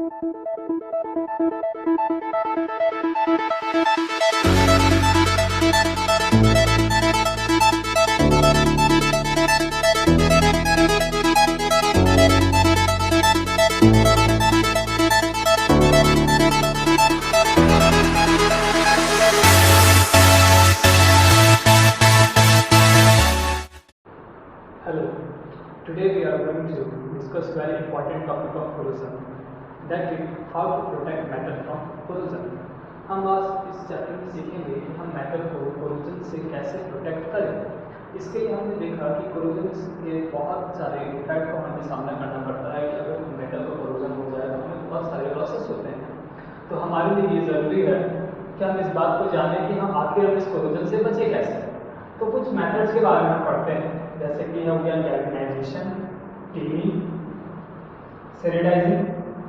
Hello, today we are going to discuss very important topic of corrosion, that is how to protect metal from corrosion. हम आज इस chapter में सीखेंगे कि हम मेटल को corrosion से कैसे प्रोटेक्ट करें। इसके लिए हमने देखा कि corrosion के बहुत सारे इफेक्ट को हमें सामना करना पड़ता है कि अगर मेटल को corrosion हो जाए तो हमें बहुत सारे लॉसेस होते हैं। तो हमारे लिए ये ज़रूरी है कि हम इस बात को जानें कि हम आखिर इस corrosion से बचे कैसे। तो कुछ मेथड्स के बारे में पढ़ते हैं, जैसे कि हो गया गैल्वेनाइजेशन, टीनिंग, सेरेडाइजिंग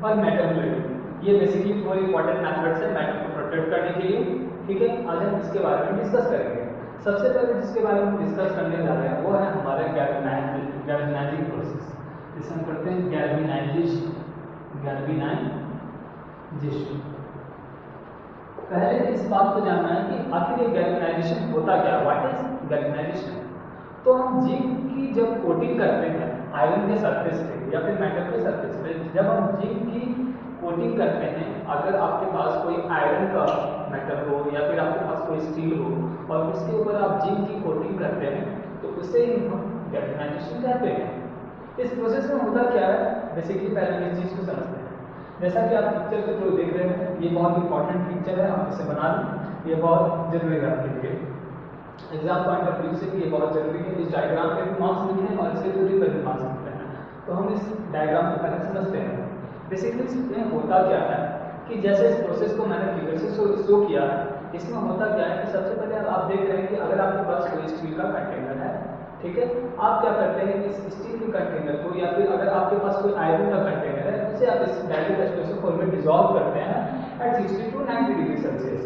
और मेटल प्लेटिंग। ये बेसिकली 4 इंपॉर्टेंट मेथड्स हैं मेटल को प्रोटेक्ट करने के लिए। ठीक है, आज हम इसके बारे में डिस्कस करेंगे। सबसे पहले जिसके बारे में डिस्कस करने जा रहे हैं वो है हमारा गैल्वेनाइजिंग प्रोसेस, जिसे हम करते हैं गैल्वेनाइजेशन। पहले इस बात को जानना है कि आखिर ये गैल्वेनाइजेशन होता क्या है, व्हाट इज गैल्वेनाइजेशन। तो हम जिंक की जब कोटिंग करते हैं आयरन के सरफेस पे या फिर मेटल के सरफेस पे, जब हम जिंक की कोटिंग करते हैं, अगर आपके पास कोई आयरन का मेटल हो या फिर आपके पास कोई स्टील हो और उसके ऊपर आप जिंक की कोटिंग करते हैं तो उसे हम गैल्वेनाइजेशन कहते हैं। इस प्रोसेस में होता क्या है, बेसिकली पहले हम इस चीज़ को समझते हैं। जैसा कि आप पिक्चर के थ्रू देख रहे हैं, ये बहुत इंपॉर्टेंट पिक्चर है, आप इसे बना लें, ये बहुत जरूरी है आपके लिए। एग्जाम पॉइंट ऑफ व्यू से ये बहुत जरूरी है। इस डायग्राम पे भी मार्क्स लिखे हैं और इसके थ्रू पर भी मार्क्स लिखे हैं। तो हम इस डायग्राम को पहले समझते हैं। बेसिकली इसमें होता क्या है कि जैसे इस प्रोसेस को मैंने फिगर से शो किया है, इसमें होता क्या है कि सबसे पहले आप देख रहे हैं कि अगर आपके पास कोई स्टील का कंटेनर है, ठीक है, आप क्या करते हैं इस स्टील के कंटेनर को या फिर अगर आपके पास कोई आयरन का कंटेनर है उसे आप इस डायरेक्ट एस्प्रेसो में डिसॉल्व करते हैं एट 60 to 90 डिग्री सेल्सियस।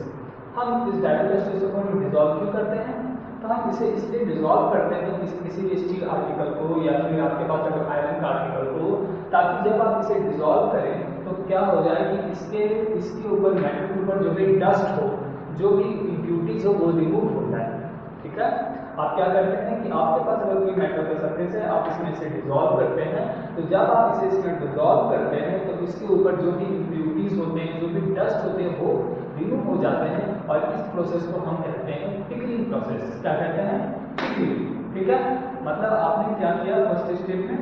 हम इस डायरेक्ट एस्प्रेसो में डिसॉल्व क्यों करते हैं, तो हम इसे इसलिए डिसॉल्व करते हैं किसी भी स्टील आर्टिकल को या फिर आपके पास अगर आयरन का आर्टिकल को, ताकि जब आप इसे डिसॉल्व करें तो क्या हो जाए कि इसके ऊपर मेटल के ऊपर जो भी डस्ट हो, जो भी इम्प्यूरिटीज हो वो रिमूव हो जाए। ठीक है, आप क्या करते हैं कि आपके पास अगर कोई मेटल का सरफेस है, आप इसमें इसे डिसॉल्व करते हैं, तो जब आप इसे इसमें डिसॉल्व करते हैं तो इसके ऊपर जो भी इम्प्यूरिटीज होते हैं, जो भी डस्ट होते हैं, वो रिमूव हो जाते हैं और इस प्रोसेस को हम कहते हैं पिकलिंग प्रोसेस। क्या कहते हैं, पिकलिंग। ठीक है, मतलब आपने क्या किया, फर्स्ट स्टेप में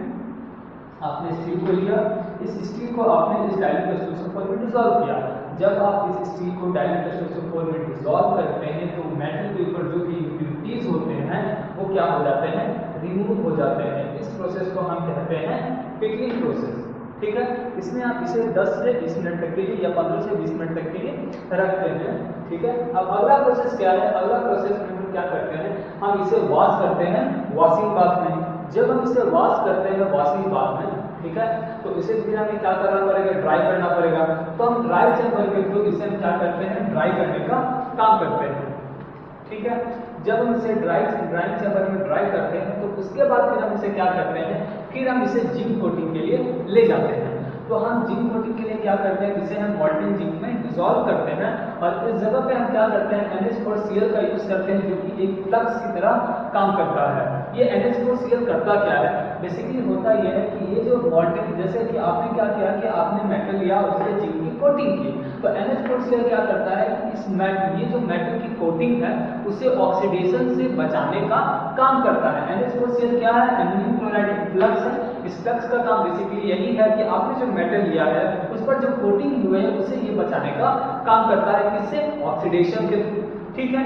आपने स्टील को लिया, इस स्टील को आपने इस डाइलेक्ट्रिक एस्प्रेसो में डिसॉल्व किया। जब आप इस स्टील को डाइलेक्ट्रिक एस्प्रेसो में डिसॉल्व करते हैं तो मेटल के ऊपर जो भी इम्प्यूरिटीज होते हैं वो क्या हो जाते हैं, रिमूव हो जाते हैं। इस प्रोसेस को हम कहते हैं पिकलिंग प्रोसेस। ठीक है, इसमें आप इसे 10 से 20 मिनट तक के लिए या 15 से 20 मिनट तक के लिए रखते हैं। ठीक है, अब अगला प्रोसेस क्या है, अगला प्रोसेस में हम क्या करते हैं, हम इसे वॉश करते हैं वॉशिंग बाथ में। जब हम इसे वॉश करते हैं वॉशिंग बाथ में, ठीक है, तो इसे फिर हमें क्या करना पड़ेगा, ड्राई करना पड़ेगा। तो हम ड्राई चैम्बर के थ्रू इसे हम क्या करते हैं, ड्राई करने का काम करते हैं। ठीक है, जब हम इसे ड्राइंग चैम्बर में ड्राई करते हैं तो उसके बाद फिर हम इसे क्या करते हैं, फिर हम इसे जिंक कोटिंग के लिए ले जाते हैं। तो हम जिंक कोटिंग के लिए क्या करते हैं, इसे हम मॉल्टेन जिंक में डिसॉल्व करते हैं और इस जगह पे हम क्या करते हैं, NH4Cl का यूज करते हैं, जो कि एक फ्लक्स की तरह काम करता है। ये NH4Cl करता क्या है, बेसिकली होता यह है कि ये जो मॉल्टेन, जैसे कि आपने क्या किया कि आपने मेटल लिया और उसे जिंक की कोटिंग की, तो NH4Cl क्या करता है कि ये जो मेटल की कोटिंग है उसे ऑक्सीडेशन से बचाने का काम करता है। NH4Cl क्या है, एल्युमिनियम क्लोराइड फ्लक्स है। इस फ्लक्स का काम बेसिकली यही है कि आपने जो मेटल लिया है उस पर जो कोटिंग हुए है उसे ये बचाने का काम करता है, किससे, ऑक्सीडेशन के। ठीक है,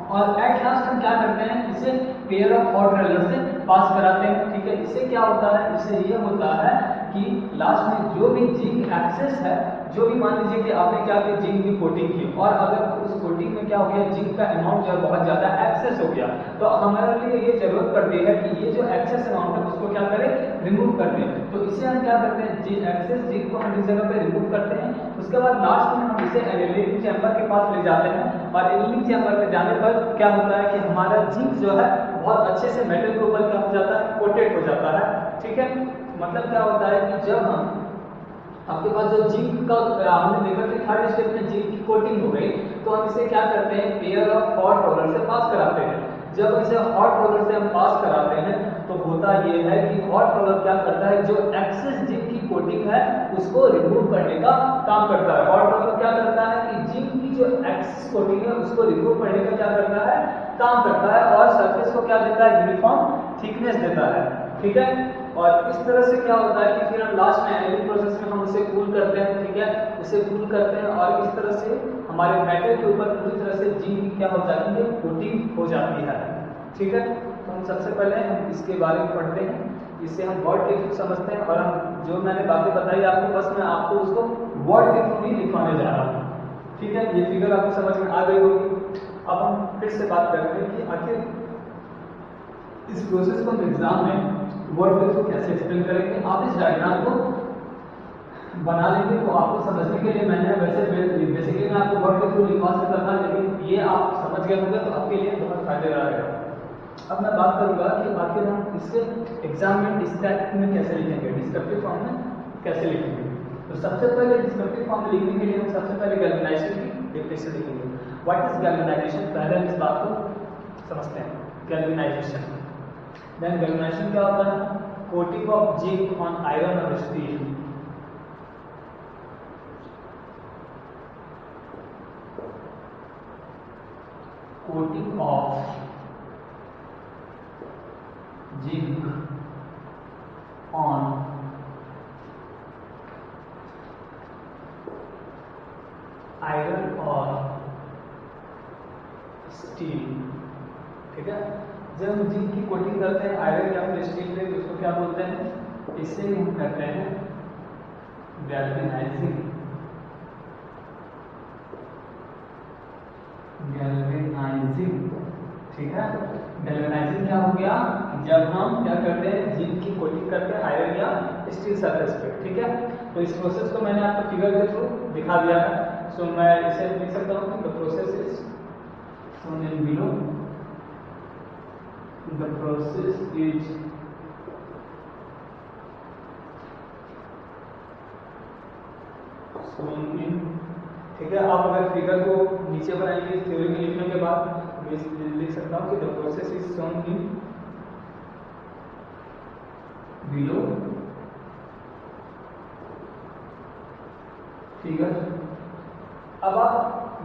और एट लास्ट हम क्या करते हैं, इसे पेयर ऑफ हॉट रोलर से पास कराते हैं। ठीक है, इससे क्या होता है, इससे ये होता है कि लास्ट में जो भी जिंक एक्सेस है, जो भी मान लीजिए कि आपने क्या किया, जिंक की कोटिंग की और अगर उस कोटिंग में क्या हो गया, जिंक का अमाउंट जो है बहुत ज्यादा एक्सेस हो गया, तो हमारे लिए ये जरूरत पड़ती है कि ये जो एक्सेस अमाउंट है उसको क्या करें, रिमूव कर दें। तो इसे हम क्या करते हैं, एक्सेस जिंक को हम इस जगह पे रिमूव करते हैं। उसके बाद लास्ट में हम इसे एनालिटिक चैम्बर के पास ले जाते हैं और एनालिटिक चैम्बर पे जाने पर क्या होता है कि हमारा जिंक जो है बहुत अच्छे से मेटल के ऊपर क्या हो जाता है, कोटेड हो जाता है। ठीक है, मतलब क्या होता है कि जब हम आपके पास जो जिंक का हमने देखा कि थर्ड स्टेप में जिंक की कोटिंग हो गई, तो हम इसे क्या करते हैं, पेयर ऑफ हॉट रोलर से पास कराते हैं। जब इसे हॉट रोलर से हम पास कराते हैं तो होता ये है कि हॉट रोलर क्या करता है, जो एक्सेस जिंक की कोटिंग है उसको रिमूव करने का काम करता है। हॉट रोलर क्या करता है कि जिंक की जो एक्सेस कोटिंग है उसको रिमूव करने का क्या करता है, काम करता है, और सरफेस को क्या देता है, यूनिफॉर्म थिकनेस देता है। ठीक है, और इस तरह से क्या होता है कि फिर हम लास्ट में एनिलिंग प्रोसेस में हम उसे कूल करते हैं। ठीक है, उसे कूल करते हैं और इस तरह से हमारे मेटल के ऊपर पूरी तरह से जिंक की क्या हो जाती है, कोटिंग हो जाती है। ठीक है, तो हम सबसे पहले हम इसके बारे में पढ़ते हैं, इससे हम वर्ड के थ्रू समझते हैं, और हम जो मैंने बातें बताई आपको, बस मैं आपको उसको वर्ड के थ्रू ही लिखवाने जा रहा हूँ। ठीक है, ये फिगर आपको समझ में आ गई होगी। अब हम फिर से बात करते हैं कि आखिर इस प्रोसेस को हम एग्जाम में वर्ड के थ्रू कैसे एक्सप्लेन करेंगे। आप इस डायग्राम को बना लेंगे तो आपको समझने के लिए मैंने वैसे बेसिकली मैं आपको वर्ड के थ्रू लिखवा सकता था, लेकिन ये आप समझ गए होंगे तो आपके लिए बहुत फायदेमंद रहेगा। अब मैं बात करूंगा कि आखिर हम इसे एग्जाम में डिस्क्रिप्टिव में कैसे लिखेंगे, डिस्क्रिप्टिव फॉर्म में कैसे लिखेंगे। तो सबसे पहले डिस्क्रिप्टिव फॉर्म में लिखने के लिए हम सबसे पहले गैल्वेनाइजेशन की डेफिनेशन लिखेंगे। व्हाट इज गैल्वेनाइजेशन, पहले हम इस बात को समझते हैं। गैल्वेनाइजेशन, देन गैल्वेनाइजेशन क्या होता है, coating of zinc on iron और steel. Coating of zinc on iron और स्टील। ठीक है, जब हम जिंक की कोटिंग करते हैं आयरन या फिर स्टील पे, उसको क्या बोलते हैं, इसे हम कहते हैं गैल्वेनाइजिंग। गैल्वेनाइजिंग, ठीक है, गैल्वेनाइजिंग क्या हो गया, जब हम क्या करते हैं, जिंक की कोटिंग करते हैं आयरन या स्टील सरफेस पे। ठीक है, तो इस प्रोसेस को मैंने आपको फिगर के थ्रू दिखा दिया है। सो मैं इसे लिख सकता हूँ कि the process is shown in below. The process is shown in, ठीक है, आप अगर फिगर को नीचे बनाएंगे थ्योरी में लिखने के बाद मैं लिख सकता हूँ कि the process is shown in below figure. अब आप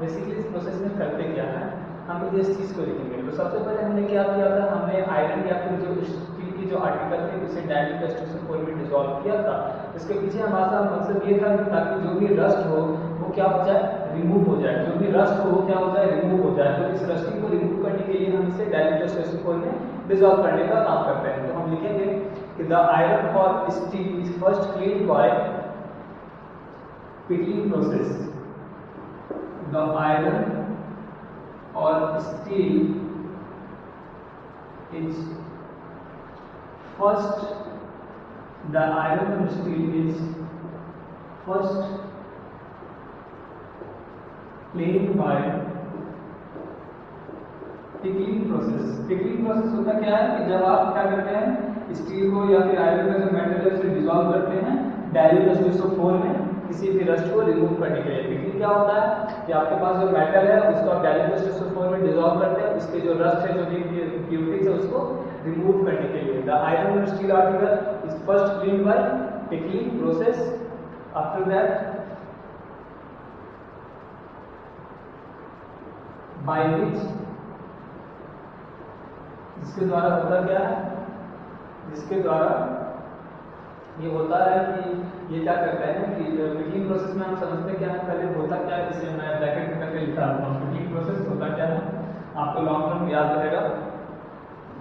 बेसिकली इस प्रोसेस में करते क्या है, हम इस चीज को लिखेंगे। तो सबसे पहले हमने क्या किया था, हमने आयरन या फिर जो स्टील की जो आर्टिकल थे उसे डायल्यूट टेस्टोस्टेरोन फॉर्म में डिसॉल्व किया था। इसके पीछे हमारा मकसद ये था कि ताकि जो भी रस्ट हो वो क्या हो जाए, रिमूव हो जाए। जो भी रस्ट हो वो क्या हो जाए, रिमूव हो जाए। तो इस रस्टिंग को रिमूव करने के लिए हम इसे डायल्यूट टेस्टोस्टेरोन फॉर्म में डिसॉल्व करने का काम करते हैं। तो हम लिखेंगे कि द आयरन और steel is first cleaned by pickling process. The iron or steel is first, the iron or steel is first cleaned by pickling process। Pickling process होता क्या है कि जब आप क्या करते हैं, स्टील को या फिर आयरन का जो मेटल है उसे डिसॉल्व करते हैं डायल्यूट टेस्टोस्टेरोन में किसी भी रस्ट को रिमूव करने के लिए। पिकलिंग क्या होता है कि आपके पास जो मेटल है उसको आप डायल्यूट टेस्टोस्टेरोन में डिसॉल्व करते हैं, उसके जो रस्ट है, जो भी इम्प्योरिटीज है उसको रिमूव करने के लिए। द आयरन और steel article is first cleaned by pickling process. After that by which, जिसके द्वारा होता क्या है, जिसके द्वारा ये होता है कि ये क्या करता है कि पिकलिंग प्रोसेस में हम समझते क्या है, पहले होता क्या है, इसे मैं ब्रैकेट में करके लिखा रहा हूँ। पिकलिंग प्रोसेस होता क्या है आपको लॉन्ग टर्म याद रहेगा,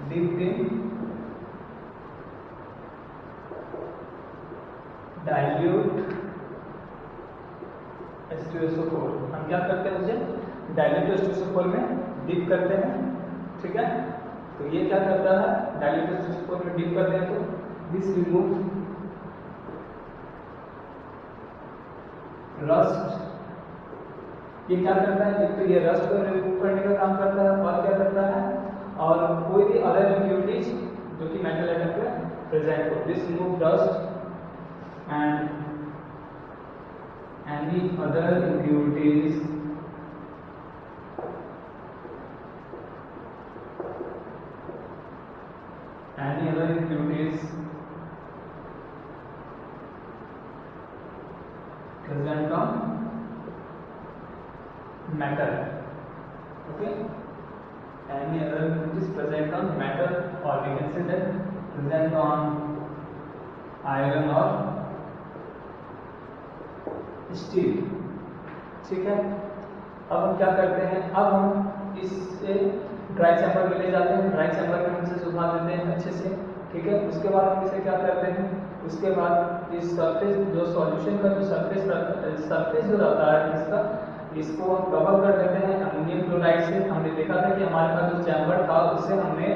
डिप्ड इन डाइल्यूट H2SO4। हम क्या करते हैं, उसे डाइल्यूट H2SO4 में डिप करते हैं। ठीक है, तो ये क्या करता है, डाइल्यूट H2SO4 में डिप करते हैं तो दिस रिमूव रस्ट। ये क्या करता है, एक तो ये रस्ट को रिमूव करने का काम करता है, और क्या करता है, और कोई भी अदर इम्प्योरिटीज जो कि मेटल आइटम पे प्रेजेंट हो, this remove rust and any other impurities present on matter. Okay, any other impurities present on matter, or we can say that present on iron or steel. ठीक है, अब हम क्या करते हैं, अब हम इससे ड्राई चैम्बर में ले जाते हैं. ड्राई चैम्बर में हम इसे सुखा देते हैं अच्छे से. ठीक है, उसके बाद हम इसे क्या करते हैं, उसके बाद इस सरफेस जो सॉल्यूशन का जो सरफेस जो रहता है इसका, इसको हम कवर कर देते हैं अमोनियम क्लोराइड से. हमने देखा था कि हमारे पास जो चैम्बर था उससे हमने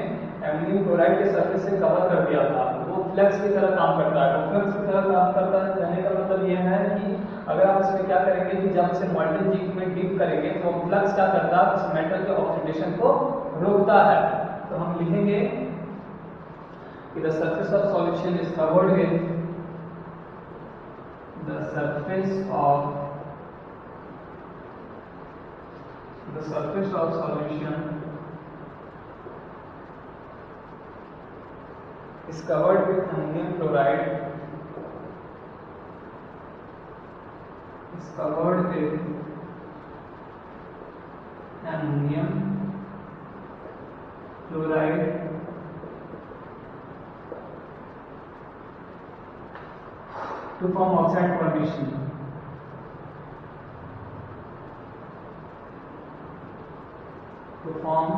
अमोनियम क्लोराइड के सरफेस से कवर कर दिया था. वो फ्लक्स की तरह काम करता है. फ्लक्स की तरह काम करता है कहने का मतलब यह है कि अगर आप इसमें क्या करेंगे कि जब इसे मॉल्टन जिंक में डिप करेंगे तो फ्लक्स क्या करता है, उस मेटल के ऑक्सीडेशन को रोकता है. तो हम लिखेंगे कि the surface of solution is covered with the surface of solution is covered with ammonium chloride, is covered with ammonium chloride to form oxide formation. To form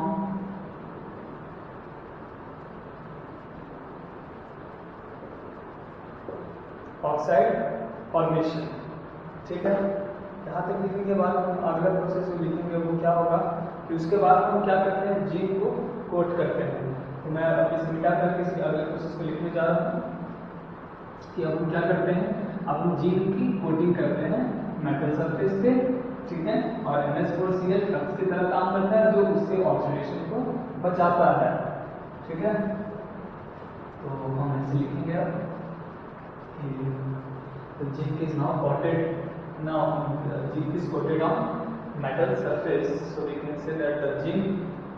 oxide formation. ठीक है, यहाँ तक लिखने के बाद हम अगला प्रोसेस जो लिखेंगे वो क्या होगा कि उसके बाद हम क्या करते हैं, जिंक को कोट करते हैं. तो मैं अब इसे मिटा करके इसके अगले प्रोसेस को लिखने जा रहा हूँ कि अब हम क्या करते हैं, अब हम जिंक की कोटिंग करते हैं मेटल सरफेस पे. ठीक है, और NH4Cl फ्लक्स की तरह काम करता है जो उससे ऑक्सीडेशन को बचाता है. ठीक है, तो हम ऐसे लिखेंगे अब कि zinc is now coated, now zinc is coated on metal surface. So we can say that the zinc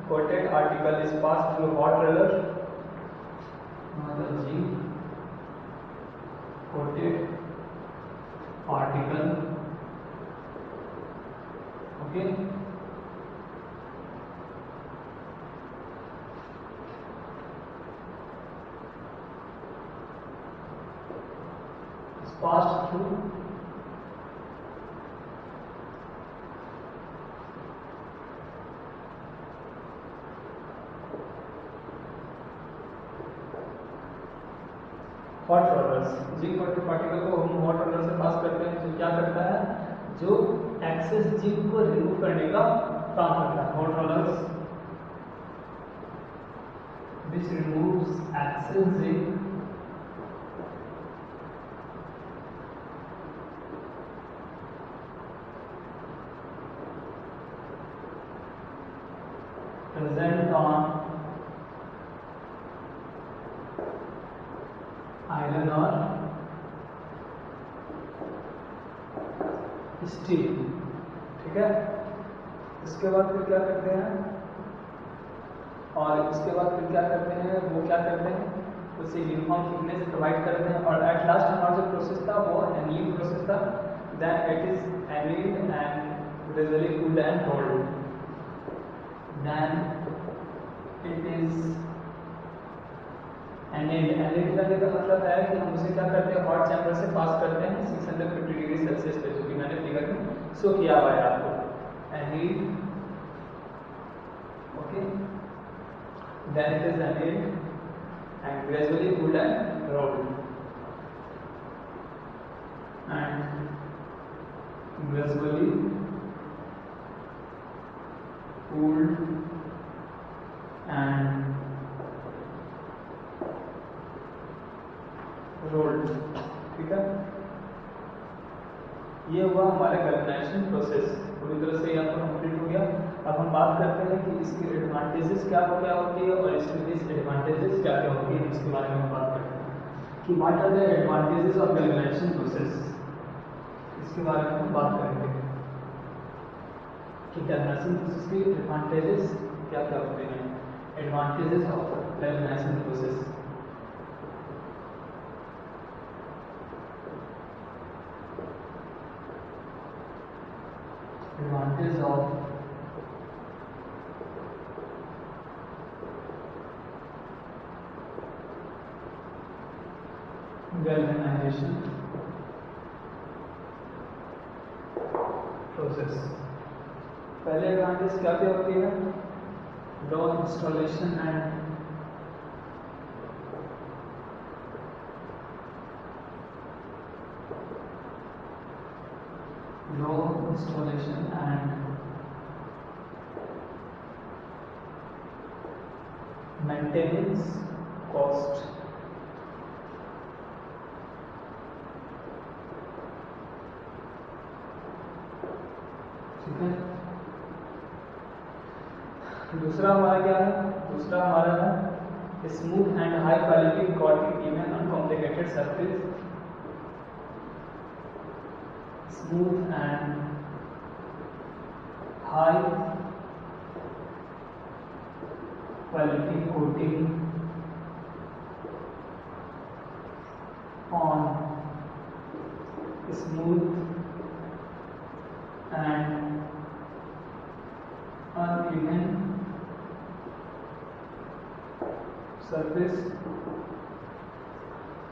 coated article is passed through hot roller. The zinc coated particle, okay, is passed through hot rollers. Zinc coated particle को हम hot roller से पास करते हैं, जो क्या करता है, जो एक्सेस जिंक को रिमूव करने का काम करता है. Hot rollers which removes excess zinc present on iron और स्टील. ठीक है, इसके बाद फिर क्या करते हैं, और इसके बाद फिर क्या करते हैं, वो क्या करते हैं, उसे यूनिफॉर्म थिकनेस प्रोवाइड करते हैं. और एट लास्ट हमारा जो प्रोसेस था वो एनीलिंग प्रोसेस था. Then it is annealed and gradually cooled and rolled. Then it is annealed करने का मतलब है कि हम उसे क्या करते हैं, हॉट चैम्बर से पास करते हैं 650 डिग्री सेल्सियस पे, जो कि मैंने फिगर में शो किया हुआ है आपको. Annealed, okay, then it is annealed and gradually cooled and rolled, and gradually cooled and rolled. ठीक है, ये हुआ हमारे गैल्वेनाइजेशन प्रोसेस. पूरी तरह से यहाँ पर कंप्लीट हो गया. अब हम बात करते हैं कि इसकी एडवांटेजेस क्या होती है और इसकी डिसएडवांटेजेस क्या होती है. इसके बारे में हम बात करते हैं कि what are the advantages of galvanisation process. इस इसके बारे में हम बात करेंगे कि गैल्वेनाइजिंग प्रोसेस के एडवांटेजेस क्या क्या होते हैं, advantages of galvanising process. Advantage of galvanisation process. पहले एडवांटेज क्या क्या होती है, low installation and maintenance cost. ठीक है, दूसरा हमारा क्या है, दूसरा हमारा है smooth and high quality coating even on complicated surface. Smooth and high quality coating on smooth and uneven surface।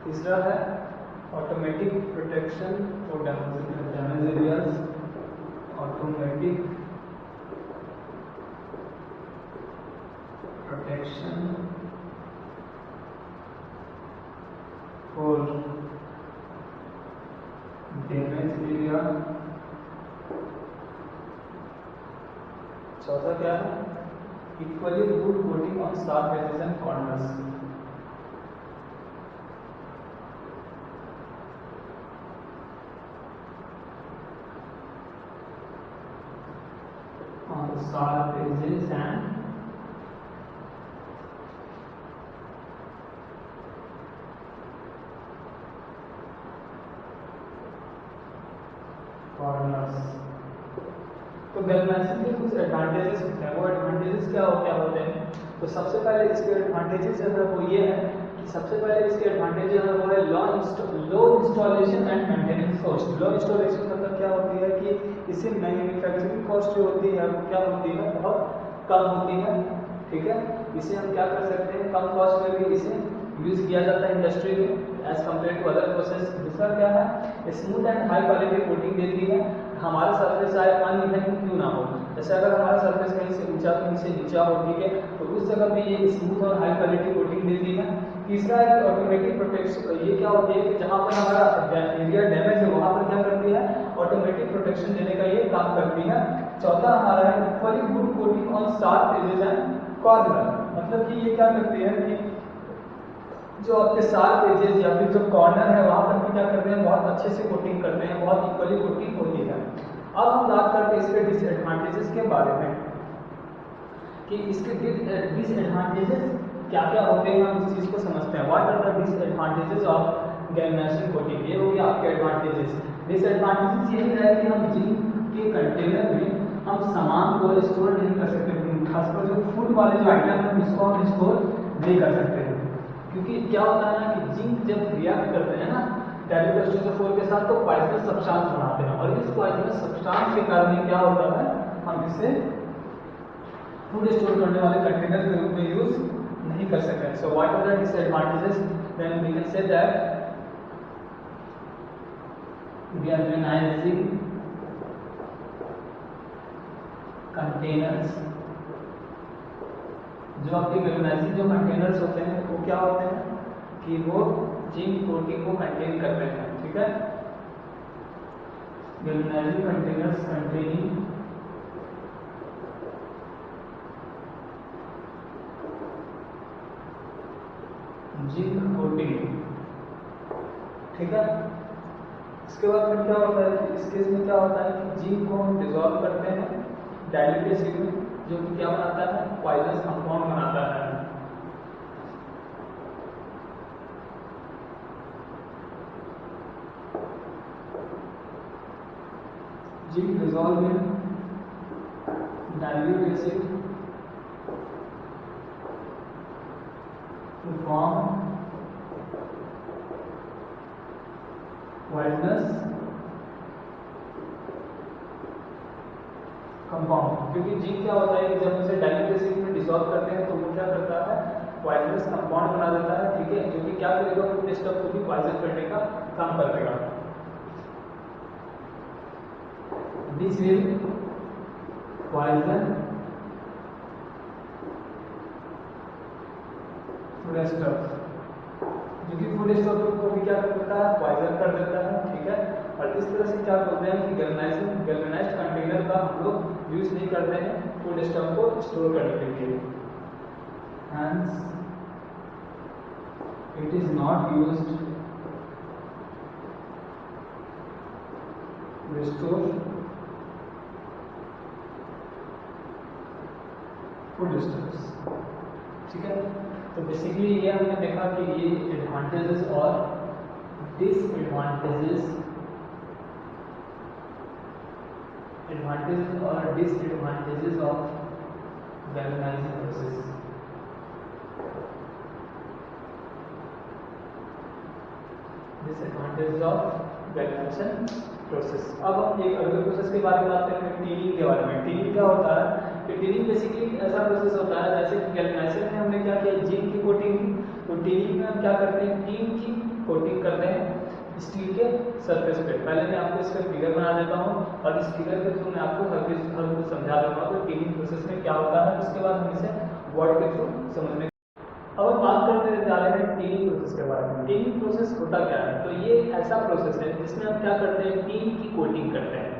तीसरा है automatic protection for damage areas, automatic protection for damage area. चौथा क्या है, equally good coating on sharp edges and corners. on sharp edges and corners। तो galvanising के कुछ advantages होते हैं, वो एडवांटेजेस क्या होते हैं, तो सबसे पहले इसके एडवांटेजेस जो है वो ये है कि सबसे पहले इसके एडवांटेज जो है वो है low installation and maintenance cost. Low installation मतलब क्या होती है कि इसे मैन्युफैक्चरिंग कॉस्ट जो होती है वो क्या होती है, बहुत कम होती है। ठीक है, इसे हम क्या कर सकते हैं, कम कॉस्ट में भी इसे यूज किया जाता है इंडस्ट्री में as compare to other process. दूसरा क्या है, smooth and high quality coating देती है। हमारा सर्फेस चाहे अनइवन क्यों ना हो, जैसे अगर हमारा सर्फेस कहीं से ऊंचा कहीं से नीचा हो, ठीक है, तो उस जगह पे ये स्मूथ और हाई क्वालिटी कोटिंग देती है। तीसरा है ऑटोमेटिक प्रोटेक्शन। ये क्या होती है कि जहाँ पर हमारा एरिया डैमेज है वहाँ पर क्या करती है, ऑटोमेटिक प्रोटेक्शन देने का ये काम करती है। चौथा हमारा है equally good coating on sharp edges and corner. मतलब कि ये क्या करती है कि जो आपके शार्प एजेस या फिर जो कॉर्नर है वहां पर भी क्या करते हैं, बहुत अच्छे से कोटिंग करते हैं, बहुत इक्वली कोटिंग होती है। अब हम बात करते हैं इसके डिसएडवांटेजेस के बारे में कि इसके डिसएडवांटेजेस क्या क्या होते हैं, हम इस चीज को समझते हैं। What are the disadvantages of galvanising coating. ये हो गया आपके एडवांटेजेस। डिसएडवांटेजेस ये है कि हम जिंक के कंटेनर में हम सामान को स्टोर नहीं कर सकते, खासकर जो फूड वाले जो आइटम है उसको हम स्टोर नहीं कर सकते, क्योंकि क्या होता है ना कि जिंक जब रिएक्ट करते हैं ना H2SO4 के साथ तो पॉइजनस सब्सटेंस बनाते हैं, और इस पॉइजनस सब्सटेंस के कारण क्या होता है, हम इसे फूड स्टोर करने वाले कंटेनर के रूप में यूज नहीं कर सकते। So what are the disadvantages, then we can say that galvanising containers, जो आपके गैल्वेनाइजिंग जो कंटेनर्स होते हैं वो क्या होते हैं कि वो जिंक कोटिंग को मेंटेन करते हैं। ठीक है, galvanising containers containing zinc coating. ठीक है, इसके बाद फिर क्या होता है, इस केस में क्या होता है कि जिंक को हम डिसॉल्व करते हैं डाइल्यूट एसिड में, जो कि क्या बनाता है, पॉइजनस कंपाउंड बनाता है। Zinc dissolve in dilute acid to form whiteness compound, क्योंकि जिंक क्या होता है कि जब उसे डाइल्यूट एसिड में डिसॉल्व करते हैं तो वो क्या करता है, वाइटनेस कंपाउंड बना देता है, ठीक है, जो कि क्या करेगा, फूड स्टफ को भी पॉइजन करने का काम कर देगा। This will poison food stuff, जो कि फूड स्टफ को भी क्या कर देता है, पॉइजन कर देता है, ठीक है। और इस तरह से क्या बोलते हैं कि गैल्वेनाइज्ड कंटेनर का हम लोग यूज नहीं करते हैं फूड स्टफ को स्टोर करने के लिए। Hence, it is not used to store food stuffs, ठीक है। तो बेसिकली ये हमने देखा कि ये एडवांटेजेस और disadvantages of galvanising process. Disadvantages of galvanisation process. अब हम एक अगले प्रोसेस के बारे में बात करते हैं, टीनिंग के बारे में। टीनिंग क्या होता है कि टीनिंग बेसिकली ऐसा प्रोसेस होता है जैसे कि गैल्वेनाइजेशन में हमने क्या किया, जिंक की कोटिंग की, तो टीनिंग में हम क्या करते हैं, टीन की कोटिंग करते हैं स्टील के सरफेस पे। पहले मैं आपको इसका फिगर बना देता हूँ और इस फिगर के थ्रू मैं आपको हर कुछ समझा दूंगा तो टीनिंग प्रोसेस में क्या होता है, उसके बाद हम इसे वर्ड के थ्रू समझने। अब हम बात करते जा रहे हैं टीनिंग प्रोसेस के बारे में। टीनिंग प्रोसेस होता क्या है, तो ये ऐसा प्रोसेस है जिसमें हम क्या करते हैं, टीन की कोटिंग करते हैं।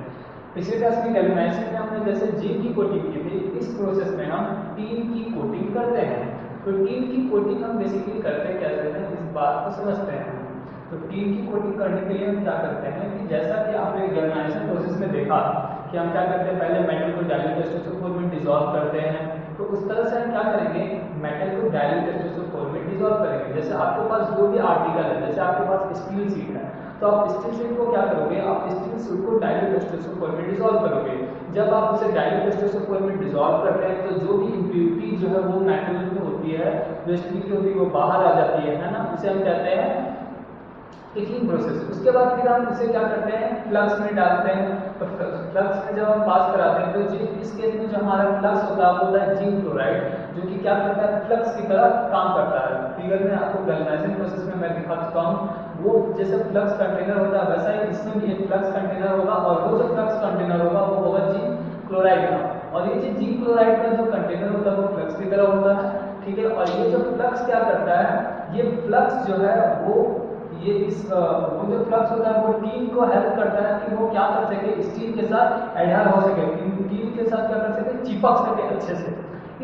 पिछले क्लास में गैल्वेनाइजेशन में हमने जैसे जिंक की कोटिंग की थी, इस प्रोसेस में हम टीन की कोटिंग करते हैं। तो टीन की कोटिंग हम बेसिकली करते कैसे हैं, इस बात को समझते हैं। तो टीन की कोटिंग करने के लिए हम क्या करते हैं कि जैसा कि आपने गैल्वेनाइजेशन प्रोसेस में देखा कि हम क्या करते हैं, पहले मेटल को डाइल्यूट एस्टोसोफोर में डिसॉल्व करते हैं। तो उस तरह से हम क्या करेंगे, मेटल को डाइल्यूट एस्टोसोफोर में डिसॉल्व करेंगे। जैसे आपके पास जो भी आर्टिकल है, जैसे आपके पास स्टील शीट है, तो आप स्टील शीट को क्या करोगे, आप स्टील शीट को डाइल्यूट एस्टोसोफोर में डिसॉल्व करोगे। जब आप उसे डाइल्यूट एस्टोसोफोर में डिसॉल्व करते हैं तो जो भी इम्प्योरिटी जो है वो मेटल में होती है, जो स्टील की होती है, वो बाहर आ जाती है ना, उसे हम कहते हैं थिकनिंग प्रोसेस। उसके बाद फिर हम इसे क्या करते हैं, फ्लक्स में डालते हैं। तो फ्लक्स में जब हम पास कराते हैं तो इस केस में जो हमारा फ्लक्स होता है वो होता है जिंक क्लोराइड, जो कि क्या करता है, फ्लक्स की तरह काम करता है। फिगर में आपको गैल्वेनाइजिंग प्रोसेस में मैं दिखा चुका हूँ, वो जैसे फ्लक्स कंटेनर होता है वैसा ही इसमें भी एक फ्लक्स कंटेनर होगा, और वो जो फ्लक्स कंटेनर होगा वो होगा जिंक क्लोराइड का। और ये जो जिंक क्लोराइड का जो कंटेनर होता है वो फ्लक्स की तरह होता है, ठीक है। और ये जो फ्लक्स क्या करता है, ये फ्लक्स जो है वो वो जो फ्लक्स होता है वो टीन को हेल्प करता है कि वो क्या कर सके, स्टील के साथ एडहर हो सके, टीन के साथ क्या कर सके, चिपक सके अच्छे से।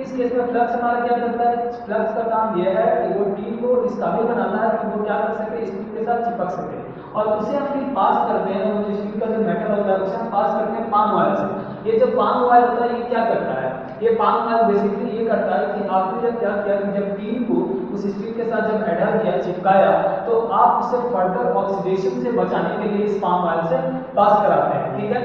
इस केस में फ्लक्स हमारा क्या करता है, फ्लक्स का काम यह है कि वो टीन को इस काबिल बनाता है कि वो क्या कर सके, स्टील के साथ चिपक सके। और उसे हम फिर पास करते हैं, वो जो स्टील का जो मेटल होता है उसे हम पास करते हैं पाम ऑयल से। ये जो पाम ऑयल होता है ये क्या करता है, ये पाम ऑयल बेसिकली ये करता है कि आपने जब क्या किया कि जब टीन को उस स्टील के साथ जब एडहर किया, चिपकाया, तो आप उसे फर्दर ऑक्सीडेशन से बचाने के लिए इस पाम ऑयल से पास कराते हैं, ठीक है।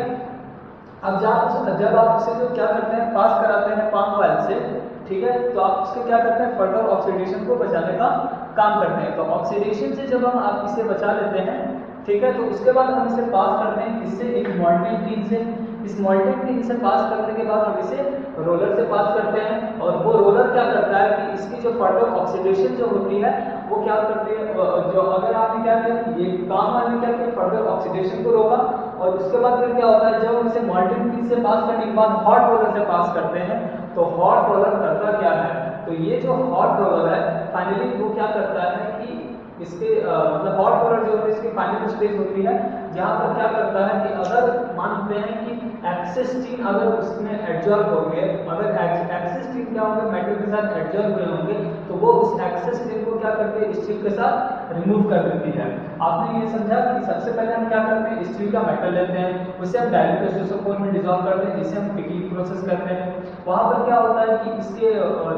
अब जब आप उसे जो क्या करते हैं, पास कराते हैं पाम ऑयल से, ठीक है, तो आप उसको क्या करते हैं, फर्दर ऑक्सीडेशन को बचाने का काम करते हैं। तो ऑक्सीडेशन से जब हम आप इसे बचा लेते हैं, ठीक है, तो उसके बाद हम इसे पास करते हैं किससे, एक मोल्टेन टीन से। इस मोल्टेन टीन से पास करने के बाद हम इसे रोलर से पास करते हैं, और वो रोलर क्या करता है कि इसकी जो फर्दर ऑक्सीडेशन जो होती है वो क्या करते हैं, जो अगर आपने क्या किया, ये काम वाले क्या किया, फर्दर ऑक्सीडेशन को रोका। और उसके बाद फिर क्या होता है, जब हम इसे मोल्टेन टीन से पास करने के बाद हॉट रोलर से पास करते हैं, तो हॉट रोलर करता क्या है, तो ये जो हॉट रोलर है फाइनली वो क्या करता है कि इसके मतलब हॉट रोलर जो होती है इसकी फाइनल स्टेज होती है जहां पर क्या करता है कि अगर मानते हैं कि एक्सेस टीन अगर उसमें एडजॉर्ब होंगे, अगर एक्सेस टीन क्या होंगे, मेटल के साथ एडजॉर्ब हुए होंगे, तो वो उस एक्सेस टीन को क्या करते हैं, स्टील के साथ रिमूव कर देती है। आपने ये समझा कि सबसे पहले हम क्या करते हैं, स्टील का मेटल लेते हैं, उसे हम डाइल्यूट एस्टोसोफोर में डिसॉल्व करते हैं, जिसे हम पिकलिंग प्रोसेस करते हैं। वहां पर क्या होता है कि इसके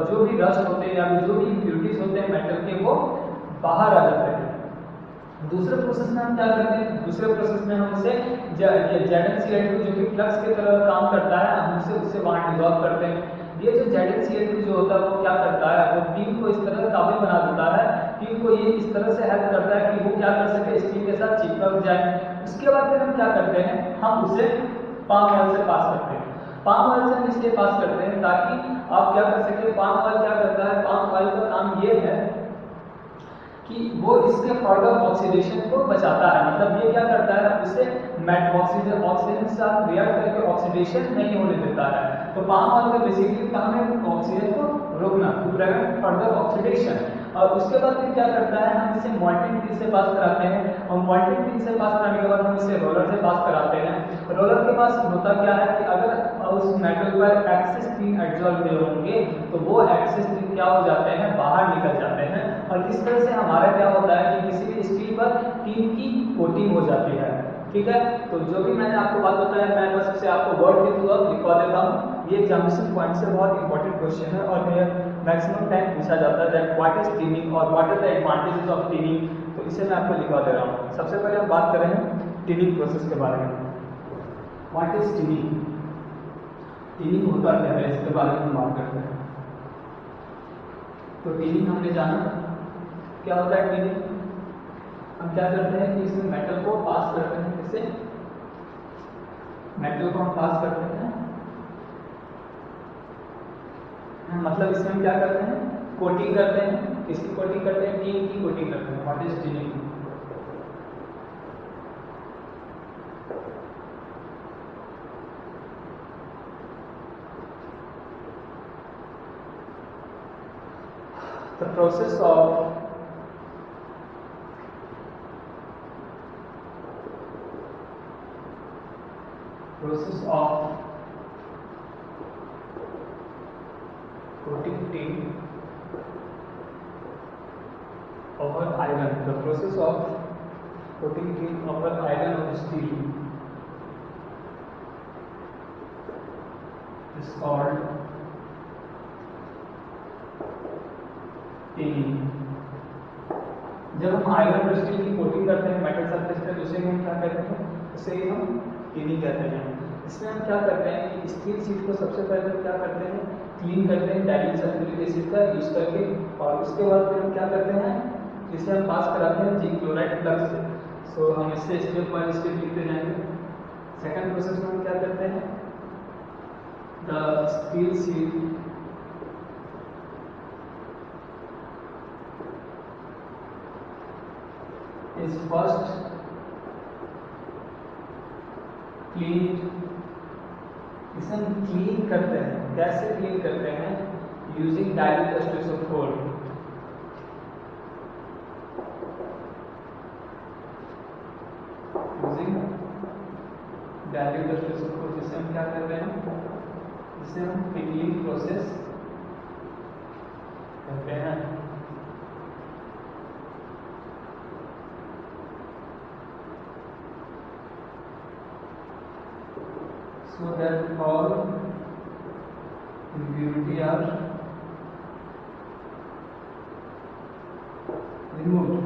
जो भी रस्ट होते हैं या जो भी इम्प्योरिटीज होते हैं मेटल के, वो बाहर आ जाते हैं। दूसरे प्रोसेस में हम क्या करते हैं, दूसरे प्रोसेस में हम उसे ZnCl2 जो कि फ्लक्स की तरह काम करता है, हम उसे वहां डिसॉल्व करते हैं। ये जो ZnCl2 जो होता है वो क्या करता है, वो टीम को इस तरह काबिल बना देता है, टीम को ये इस तरह से हेल्प करता है कि वो क्या कर सके, स्टीम के साथ चिपक जाए। उसके बाद फिर हम क्या करते हैं, हम उसे पाम ऑयल से पास करते हैं। पाम ऑयल से हम इसलिए पास करते हैं ताकि आप क्या कर सके, पाम ऑयल क्या करता है, पाम ऑयल का काम ये है कि वो इसके फर्दर ऑक्सीडेशन को बचाता है। मतलब ये क्या करता है, उसे ऑक्सीजन के साथ रिएक्ट करके ऑक्सीडेशन नहीं होने देता है। तो पाम ऑयल का बेसिकली काम है ऑक्सीजन को रोकना, टू प्रिवेंट फर्दर ऑक्सीडेशन। और उसके बाद फिर क्या करता है, हम इसे मॉल्टेन टी से पास कराते हैं, और मॉल्टेन टी से पास कराने के बाद हम इसे रोलर से पास कराते हैं। रोलर के पास होता क्या है कि अगर उस मेटल पर एक्सेस टीन एडजॉर्ब हुए होंगे तो वो एक्सेस टीन क्या हो जाते हैं, बाहर निकल जाते हैं। और इस तरह से हमारा क्या होता है कि किसी भी स्टील पर टीन की कोटिंग हो जाती है। ठीक है, तो जो भी मैंने आपको बात बताया मैं बस उसे आपको वर्ड के थ्रू अब लिखवा देता हूँ। ये एग्जामिनेशन पॉइंट से बहुत इंपॉर्टेंट क्वेश्चन है और ये मैक्सिमम टाइम पूछा जाता है दैट व्हाट इज टीनिंग और what are the advantages of tinning. तो इसे मैं आपको लिखवा दे रहा हूँ। सबसे पहले हम बात करें टीनिंग प्रोसेस के बारे में। व्हाट इज टीनिंग, टीनिंग होता क्या है, इसके बारे में हम बात करते हैं। तो टीनिंग हमने जाना क्या होता है। टीनिंग हम क्या करते हैं कि इसमें मेटल को पास करते हैं, जैसे मेटल को हम पास करते हैं, मतलब इसमें हम क्या करते हैं, कोटिंग करते हैं। किसकी कोटिंग करते हैं, टीन की कोटिंग करते हैं। What is टीनिंग, the process of coating tin over iron. The process of coating tin over iron or steel is called tinning. जब हम आयरन और स्टील की कोटिंग करते हैं मेटल सरफेस पे, उसे हम क्या कहते हैं, उसे हम टीनिंग कहते हैं। इसमें हम क्या करते हैं कि स्टील शीट को सबसे पहले हम क्या करते हैं, क्लीन करते हैं डाइल्यूट सल्फ्यूरिक एसिड का यूज करके, और उसके बाद फिर हम क्या करते हैं, इसे हम पास कराते हैं जिंक क्लोराइड फ्लक्स से। सो हम इससे स्टेप बाय स्टेप लिखते जाएंगे। सेकंड प्रोसेस में हम क्या करते हैं, the steel sheet is first cleaned. इसे हम क्लीन करते हैं, कैसे क्लीन करते हैं, यूजिंग डाइल्यूट एस्टोसोफोर। यूजिंग डाइल्यूट एस्टोसोफोर, जिसे हम क्या करते हैं, इसे हम पिकलिंग प्रोसेस कहते हैं। So that all impurity are removed.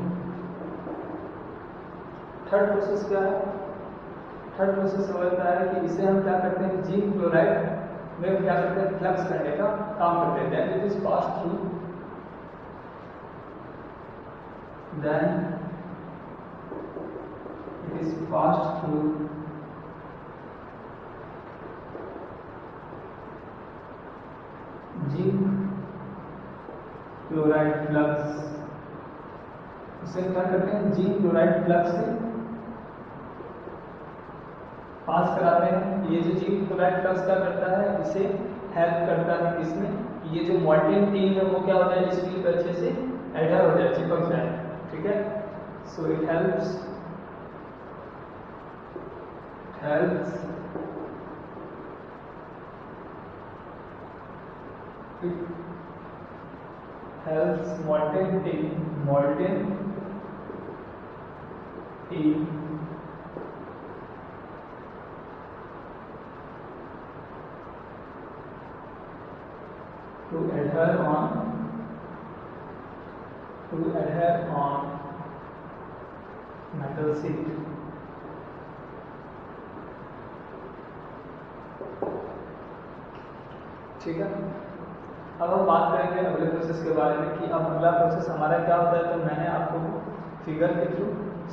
Third process क्या है, थर्ड प्रोसेस होता है कि इसे हम क्या करते हैं, जिंक क्लोराइड में क्या करते हैं, फ्लक्स करने का काम करते हैं। Then it is passed through, then it is passed through zinc chloride flux. इसे क्या करते हैं, जिंक क्लोराइड फ्लक्स से पास कराते हैं। ये जो जिंक क्लोराइड फ्लक्स क्या करता है, इसे हेल्प करता है किसमें, ये जो मॉल्टेन टीन है वो क्या हो जाए, स्टील पे अच्छे से एडहर हो जाए, चिपक जाए। ठीक है, so it helps molten tin to adhere on metal seat. ठीक है, अब हम बात करेंगे अगले प्रोसेस के बारे में कि अब अगला प्रोसेस हमारा क्या होता है। तो मैंने आपको फिगर के थ्रू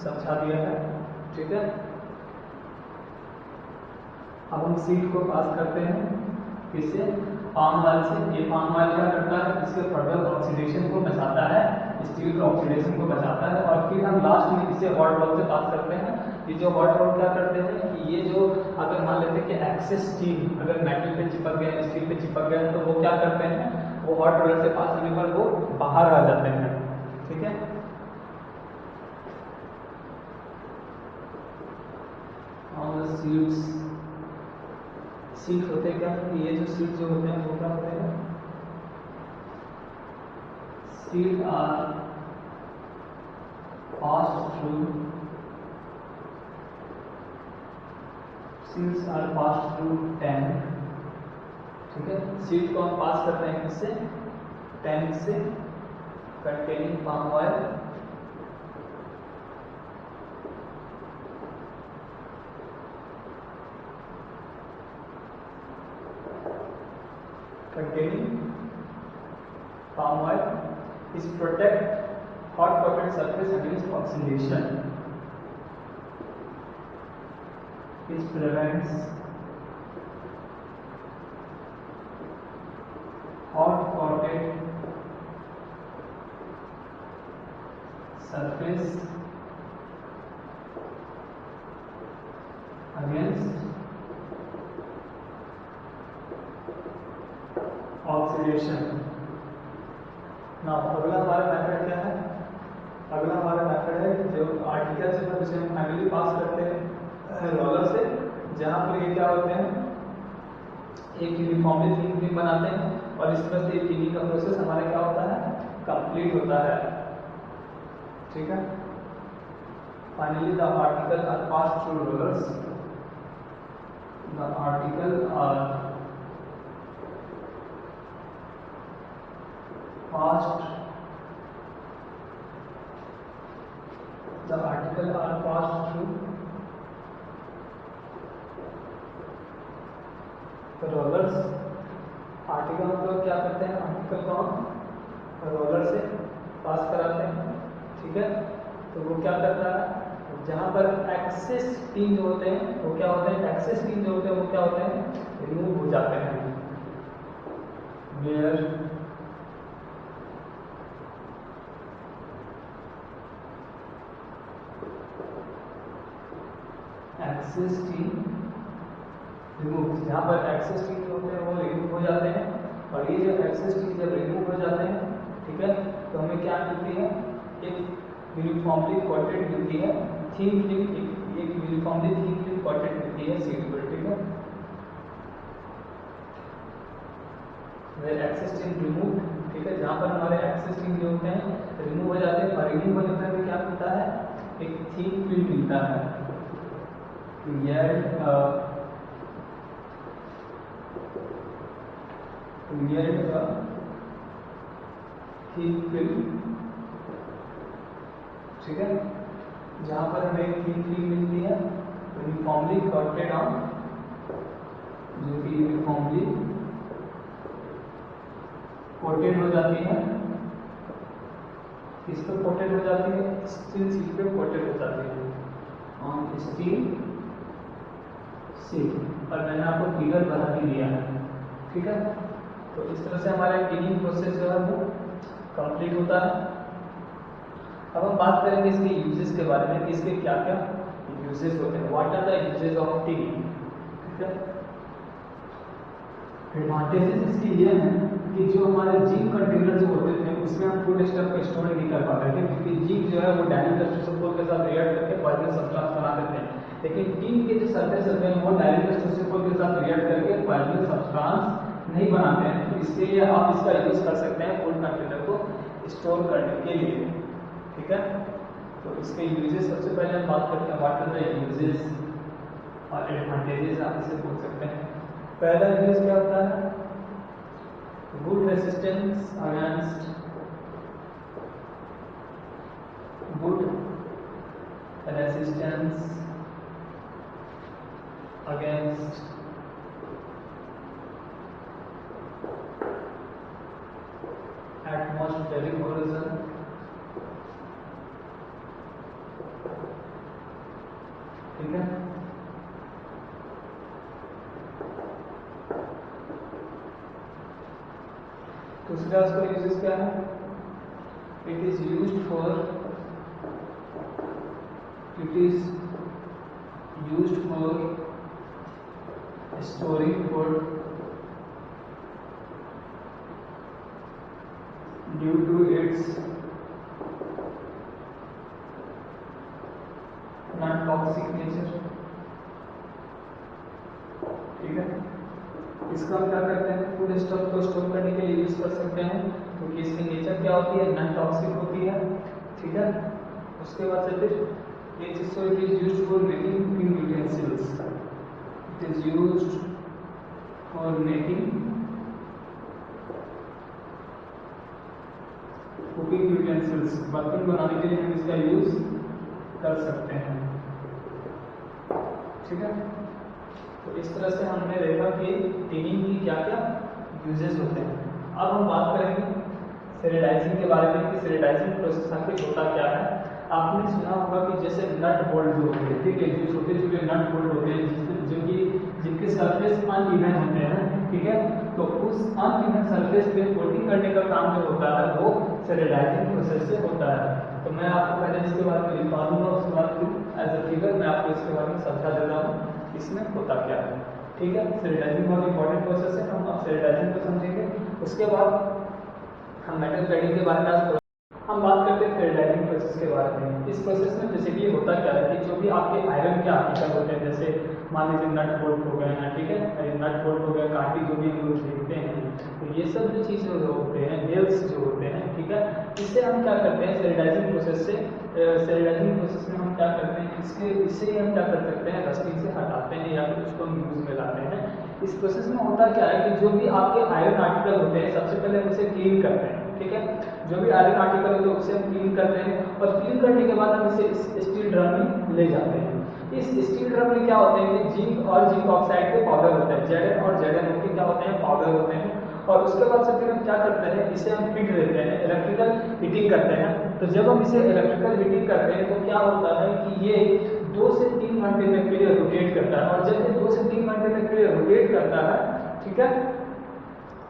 समझा दिया है। ठीक है, अब हम सीट को पास करते हैं किससे, पाम वाल से। ये पाम वाल क्या करता है, इसके फर्दर ऑक्सीडेशन को बचाता है, स्टील के ऑक्सीडेशन को बचाता है। और फिर हम लास्ट में इसे हॉट रॉड से पास करते हैं। ये जो हॉट रॉड क्या करते हैं कि ये जो अगर मान लेते हैं कि एक्सेस स्टील अगर मेटल पे चिपक गया, स्टील पे चिपक गया, तो वो क्या करते हैं, वो हॉट रोलर से पास होने पर वो बाहर आ जाते हैं। ठीक है, और सीट होते क्या, ये जो सीट जो होते हैं वो क्या होते हैं, seat are pass through, seats are pass through tank. ठीक है, सीट को हम पास करते हैं किससे, टैंक से containing palm oil. containing palm oil is protect hot coated surface against oxidation. It prevents hot coated surface against oxidation. ना अगला हमारा मेथड क्या है, अगला हमारा मेथड है जो आर्टिकल से जिसे हम फाइनली पास करते हैं रोलर से, जहाँ पर ये क्या होते हैं, एक यूनिफॉर्मली थिन फिल्म बनाते हैं और इस तरह से थिनिंग का प्रोसेस हमारा क्या होता है, कंप्लीट होता है। ठीक है, finally the article are pass through rollers, the article are passed, the article are passed through the rollers। Article को क्या करते हैं, आर्टिकल को हम रोलर से पास कराते हैं। ठीक है, तो वो क्या करता है, जहाँ पर एक्सेस पिन जो होते हैं वो क्या होते हैं, एक्सेस पिन जो होते हैं वो क्या होते हैं, रिमूव हो जाते हैं। वेयर एक्सेस टी रिमूव, जहाँ पर एक्सेस टी होते हैं वो रिमूव हो जाते हैं। और ये जो एक्सेस टी जब रिमूव हो जाते हैं, ठीक है, तो हमें क्या मिलती है, एक यूनिफॉर्मली कोटेड मिलती है थिन फिल्म, एक यूनिफॉर्मली थिन फिल्म कोटेड मिलती है सीट पर। ठीक है, वेयर एक्सेस टी रिमूव, ठीक है, जहाँ पर हमारे एक्सेस टी जो होते हैं रिमूव हो जाते हैं। और रिमूव होने पर क्या मिलता है, एक थिन फिल्म मिलता है। Clear thin film. ठीक है, जहां पर हमें थिन फिल्म मिलती है यूनिफॉर्मली कोटेड ऑन, जो कि यूनिफॉर्मली कोटेड हो जाती है, किस पे कोटेड हो जाती है, स्टील सीट पे कोटेड हो जाती है, ऑन स्टील सीट। और मैंने आपको फिगर बना भी दिया है। ठीक है, तो इस तरह से हमारा टिनिंग प्रोसेस जो है वो कंप्लीट होता है। अब हम बात करेंगे इसके यूजेस के बारे में कि इसके क्या क्या यूजेस होते हैं, what are the uses of tinning. ठीक है, एडवांटेजेस इसके ये हैं कि जो हमारे जिंक कंटेनर जो होते थे उसमें हम फूड स्टफ को स्टोर नहीं कर पाते थे, क्योंकि जिंक जो है वो डायरेक्ट स्ट्रक्चर के साथ रिएक्ट करके पॉइजनस सब्सटेंस बना देते हैं। लेकिन टिन के जो सरफेस होते हैं वो डायरेक्ट स्ट्रक्चर के साथ रिएक्ट करके पॉइजनस सब्सटेंस नहीं बनाते हैं। तो इसके लिए आप इसका यूज कर सकते हैं फूड कंटेनर को स्टोर करने के लिए। ठीक है, तो इसके यूजेस सबसे पहले हम बात करते हैं व्हाट आर द यूजेस और एडवांटेजेस, आप इसे पूछ सकते हैं। पहला यूज क्या होता है, good resistance against, good resistance against atmospheric corrosion, ठीक है। दूसरा उसका यूजेस क्या है? It is used for storing food due to its non toxic nature, ठीक है। इसका हम क्या करते हैं? फूड स्टॉक को स्टोर करने के लिए यूज कर सकते हैं, क्योंकि इसकी नेचर क्या होती है? नॉन टॉक्सिक होती है, ठीक है। उसके बाद से फिर ये चीज it is used for making cooking utensils, it is used for making cooking utensils, बर्तन बनाने के लिए हम इसका यूज कर सकते हैं, ठीक है। तो इस तरह से हमने देखा कि टिनिंग की क्या क्या यूजेस होते हैं। अब हम बात करेंगे स्टेरिलाइजिंग के बारे में कि स्टेरिलाइजिंग प्रोसेस आखिर होता क्या है। आपने सुना होगा कि जैसे नट बोल्ट जो होते हैं, ठीक है, जो छोटे छोटे नट बोल्ट होते हैं जिनके सरफेस अनइवन होते हैं, ठीक है, तो उस अनइवन सरफेस पे कोटिंग करने का काम जो होता है वो स्टेरिलाइजिंग प्रोसेस से होता है। तो मैं आपको पहले इसके बारे में लिखवा दूंगा, उसके बाद फिर एज अ फिगर मैं आपको इसके बारे में समझा देता हूँ इसमें होता क्या है, ठीक है। स्टेरिलाइजिंग बहुत इंपॉर्टेंट प्रोसेस है, हम स्टेरिलाइजिंग को समझेंगे। उसके बाद हम मेटल थ्रेडिंग के बारे में हम बात करते हैं स्टेरिलाइजिंग प्रोसेस के बारे में। इस प्रोसेस में बेसिकली होता क्या है कि जो भी आपके आयरन के आर्टिकल होते हैं, जैसे मान लीजिए नट बोल्ट हो गए हैं, ठीक है, नट बोल्ट हो गया, कांटी जो भी हम लोग देखते हैं, तो ये सब जो चीज़ें होते हैं, नेल्स जो होते हैं, ठीक है, इससे हम क्या करते हैं स्टेरिलाइजिंग प्रोसेस में हम क्या करते हैं, इससे हम क्या कर सकते हैं, रस्टिंग से हटाते हैं या फिर उसको हम यूज में लाते हैं। इस प्रोसेस में होता क्या है कि जो भी आपके आयरन आर्टिकल होते हैं सबसे पहले हम उसे क्लीन करते हैं, ठीक है। जो भी आयरन आर्टिकल होते हैं उसे हम क्लीन करते हैं और क्लीन करने के बाद हम इसे स्टील ड्रम में ले जाते हैं। इस स्टील ड्रम में क्या होते हैं कि जिंक और जिंक ऑक्साइड के पाउडर होते हैं, Zn और ZnO के क्या होते हैं, पाउडर होते हैं। और उसके बाद से फिर हम क्या करते हैं, इसे हम हीट देते हैं, इलेक्ट्रिकल हीटिंग करते हैं। तो जब हम इसे इलेक्ट्रिकल हीटिंग करते हैं तो क्या होता है कि ये 2 से 3 घंटे तक के लिए रोटेट करता है, और जब ये 2 से 3 घंटे तक के लिए रोटेट करता है, ठीक है,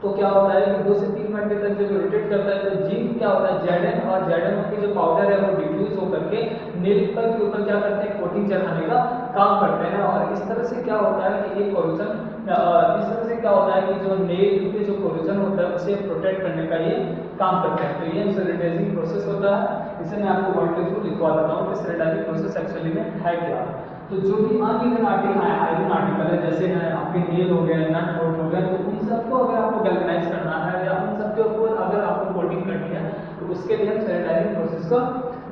तो क्या होता है कि 2 से 3 घंटे तक जब रोटेट करता है तो जिंक क्या होता है, Zn और ZnO के जो पाउडर है वो डिफ्यूज होकर के नेल के ऊपर क्या करते हैं, कोटिंग चढ़ाने का काम करते हैं। और इस तरह से क्या होता है कि ये कोरोजन, इस तरह से क्या होता है कि जो नेल के जो कोरोजन होता है उसे प्रोटेक्ट करने का ये काम करते हैं। तो ये स्टेरिलाइजिंग प्रोसेस होता है। इसे मैं आपको वर्ड के थ्रू लिखवा देता हूँ कि स्टेरिलाइजिंग प्रोसेस एक्चुअली में है क्या। तो जो भी अनइवन आयरन आर्टिकल है, जैसे आपके नेल हो गए, नट बोल्ट हो गए, तो उन सबको अगर आपको गैल्वेनाइज करना है या उन सबके ऊपर अगर आपको कोटिंग करनी है तो उसके लिए हम स्टेरिलाइजिंग प्रोसेस का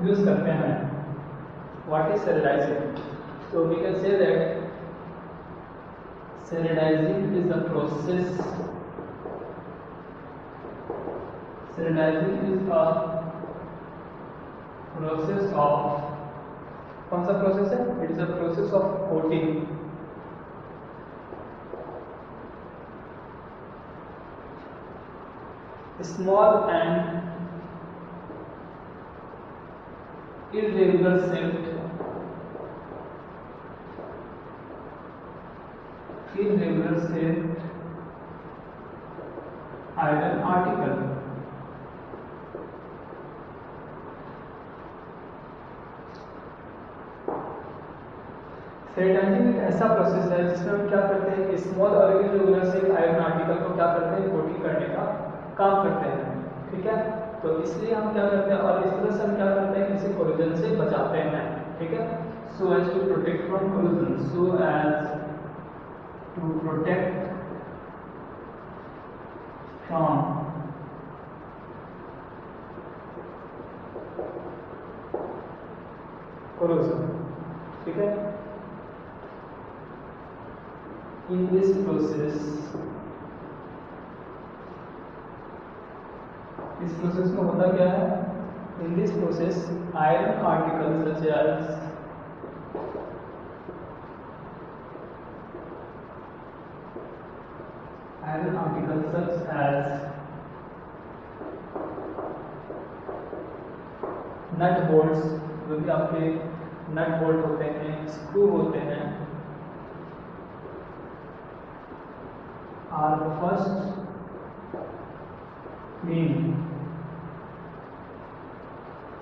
यूज करते हैं। What is sterilising? तो we can say that sterilising is the process, sterilising is a process of, कौन सा प्रोसेस है? It is a process of coating small and irregular shaped iron article. Sterilising एक ऐसा process है जिसमें हम क्या करते हैं कि स्मॉल और इरेगुलर शेप आयरन आर्टिकल को क्या करते हैं, कोटिंग करने का काम करते हैं, ठीक है। तो इसलिए हम क्या करते हैं और इस तरह से हम क्या करते हैं, किसी कोरोजन से बचाते हैं, ठीक है। So as to protect from corrosion, so as to protect from corrosion, ठीक है। In this process, इस प्रोसेस में होता क्या है, in this process iron particles such as iron articles such as nut bolts, जो भी आपके नट बोल्ट होते हैं, स्क्रू होते हैं, आर फर्स्ट क्लीन।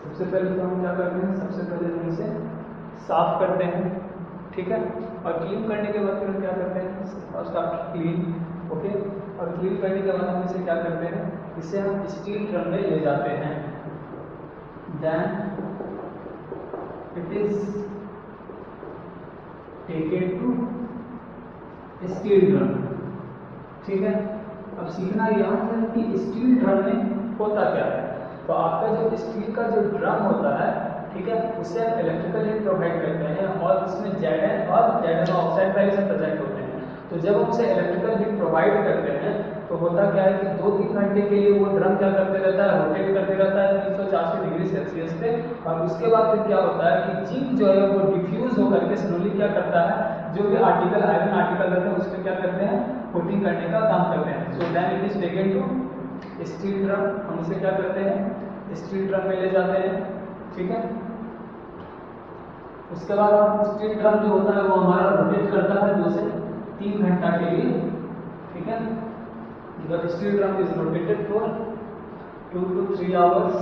सबसे पहले तो हम क्या करते हैं, सबसे पहले हम इसे साफ करते हैं, ठीक है। और क्लीन करने के बाद फिर हम क्या करते हैं, फर्स्ट आफ्टर क्लीन, ओके। और क्लीन करने के बाद हम इसे क्या करते हैं, इसे हम स्टील ड्रम में ले जाते हैं। Then it is taken to steel drum, ठीक है। अब सीखना यहाँ है कि स्टील ड्रम में होता क्या है। तो आपका जो स्टील का जो ड्रम होता है, ठीक है, उससे आप इलेक्ट्रिकल हीट प्रोवाइड करते हैं और उसमें Zn और Zn ऑक्साइड वैल्यू प्रेजेंट होते हैं। तो जब हम उसे इलेक्ट्रिकल हीट प्रोवाइड करते हैं तो होता क्या है कि 2-3 घंटे के लिए वो ड्रम क्या करते रहता है, रोटेट करते रहता है 380 डिग्री सेल्सियस पे। और उसके बाद फिर क्या होता है कि जिंक जो है वो डिफ्यूज होकर के स्लोली क्या करता है, जो भी आर्टिकल आयरन आर्टिकल रहते हैं उसमें क्या करते हैं, कोटिंग करने का काम करते हैं। So then it is taken to steel drum, हम इसे क्या करते हैं, स्टील ड्रम में ले जाते हैं, ठीक है। उसके बाद हम स्टील ड्रम जो होता है वो हमारा रोटेट करता है 2 से 3 घंटा के लिए, ठीक है। The steel drum is rotated for 2 to 3 hours.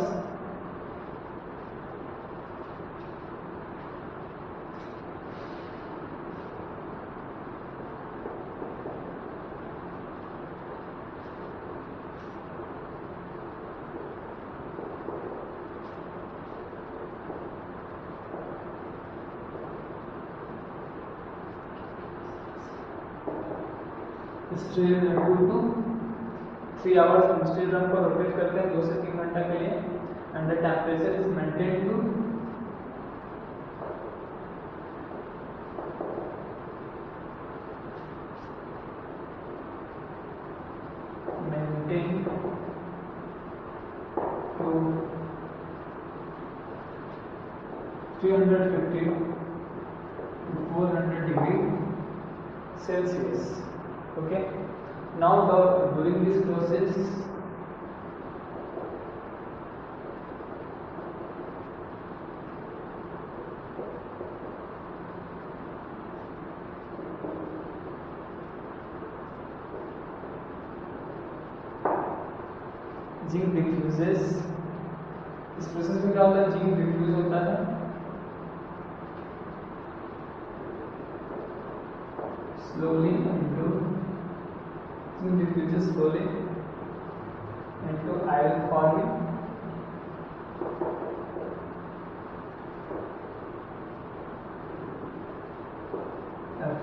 Steel 2 to 3 hours हम स्टील ड्रम को रोटेट करते हैं 2 से 3 घंटा के लिए। And the temperature is maintain to to 350 to 400 degree Celsius, okay. Now during this process zinc diffuses. इस process में क्या होता है, जिंक डिफ्यूज होता है slowly into zinc diffuses slowly into iron forming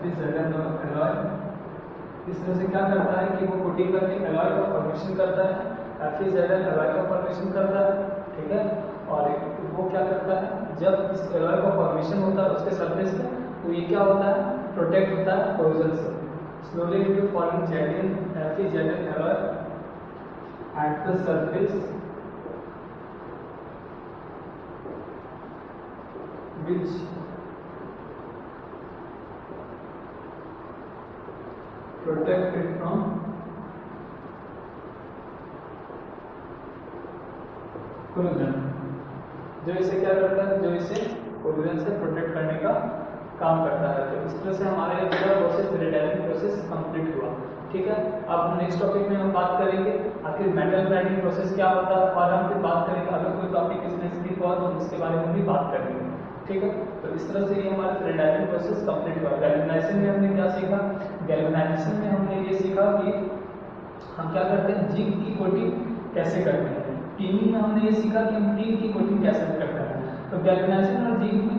FeZn alloy। इस तरह से क्या करता है कि वो कोटिंग करके एलॉय का फॉर्मेशन करता है, FeZn एलॉय का फॉर्मेशन करता है, ठीक है। और वो क्या करता है, जब इस एलॉय का फॉर्मेशन होता है उसके सरफेस पे, तो ये क्या होता है, प्रोटेक्ट होता है कोरोजन से। Slowly it will forming Zn, FeZn alloy at the surface which protect it from corrosion। जो इसे क्या करता है, जो इसे कोरोजन से प्रोटेक्ट करने का काम करता है। तो इस तरह से हमारा ये पूरा प्रोसेस रिटायरिंग प्रोसेस कंप्लीट हुआ, ठीक है। अब नेक्स्ट टॉपिक में हम बात करेंगे आखिर मेटल ग्राइंडिंग प्रोसेस क्या होता है, और हम फिर बात करेंगे अगर कोई टॉपिक इसमें स्किप हुआ तो उसके बारे में भी बात करेंगे, ठीक है। तो इस तरह से ये हमारा रिटायरिंग प्रोसेस कंप्लीट हुआ। गैल्वेनाइजेशन में हमने क्या सीखा, गैल्वेनाइजेशन में हमने ये सीखा कि हम क्या करते हैं, जिंक की कोटिंग कैसे करते हैं। टीनिंग में हमने ये सीखा कि हम टीन की कोटिंग कैसे करते हैं। तो गैल्वेनाइजेशन और जिंक में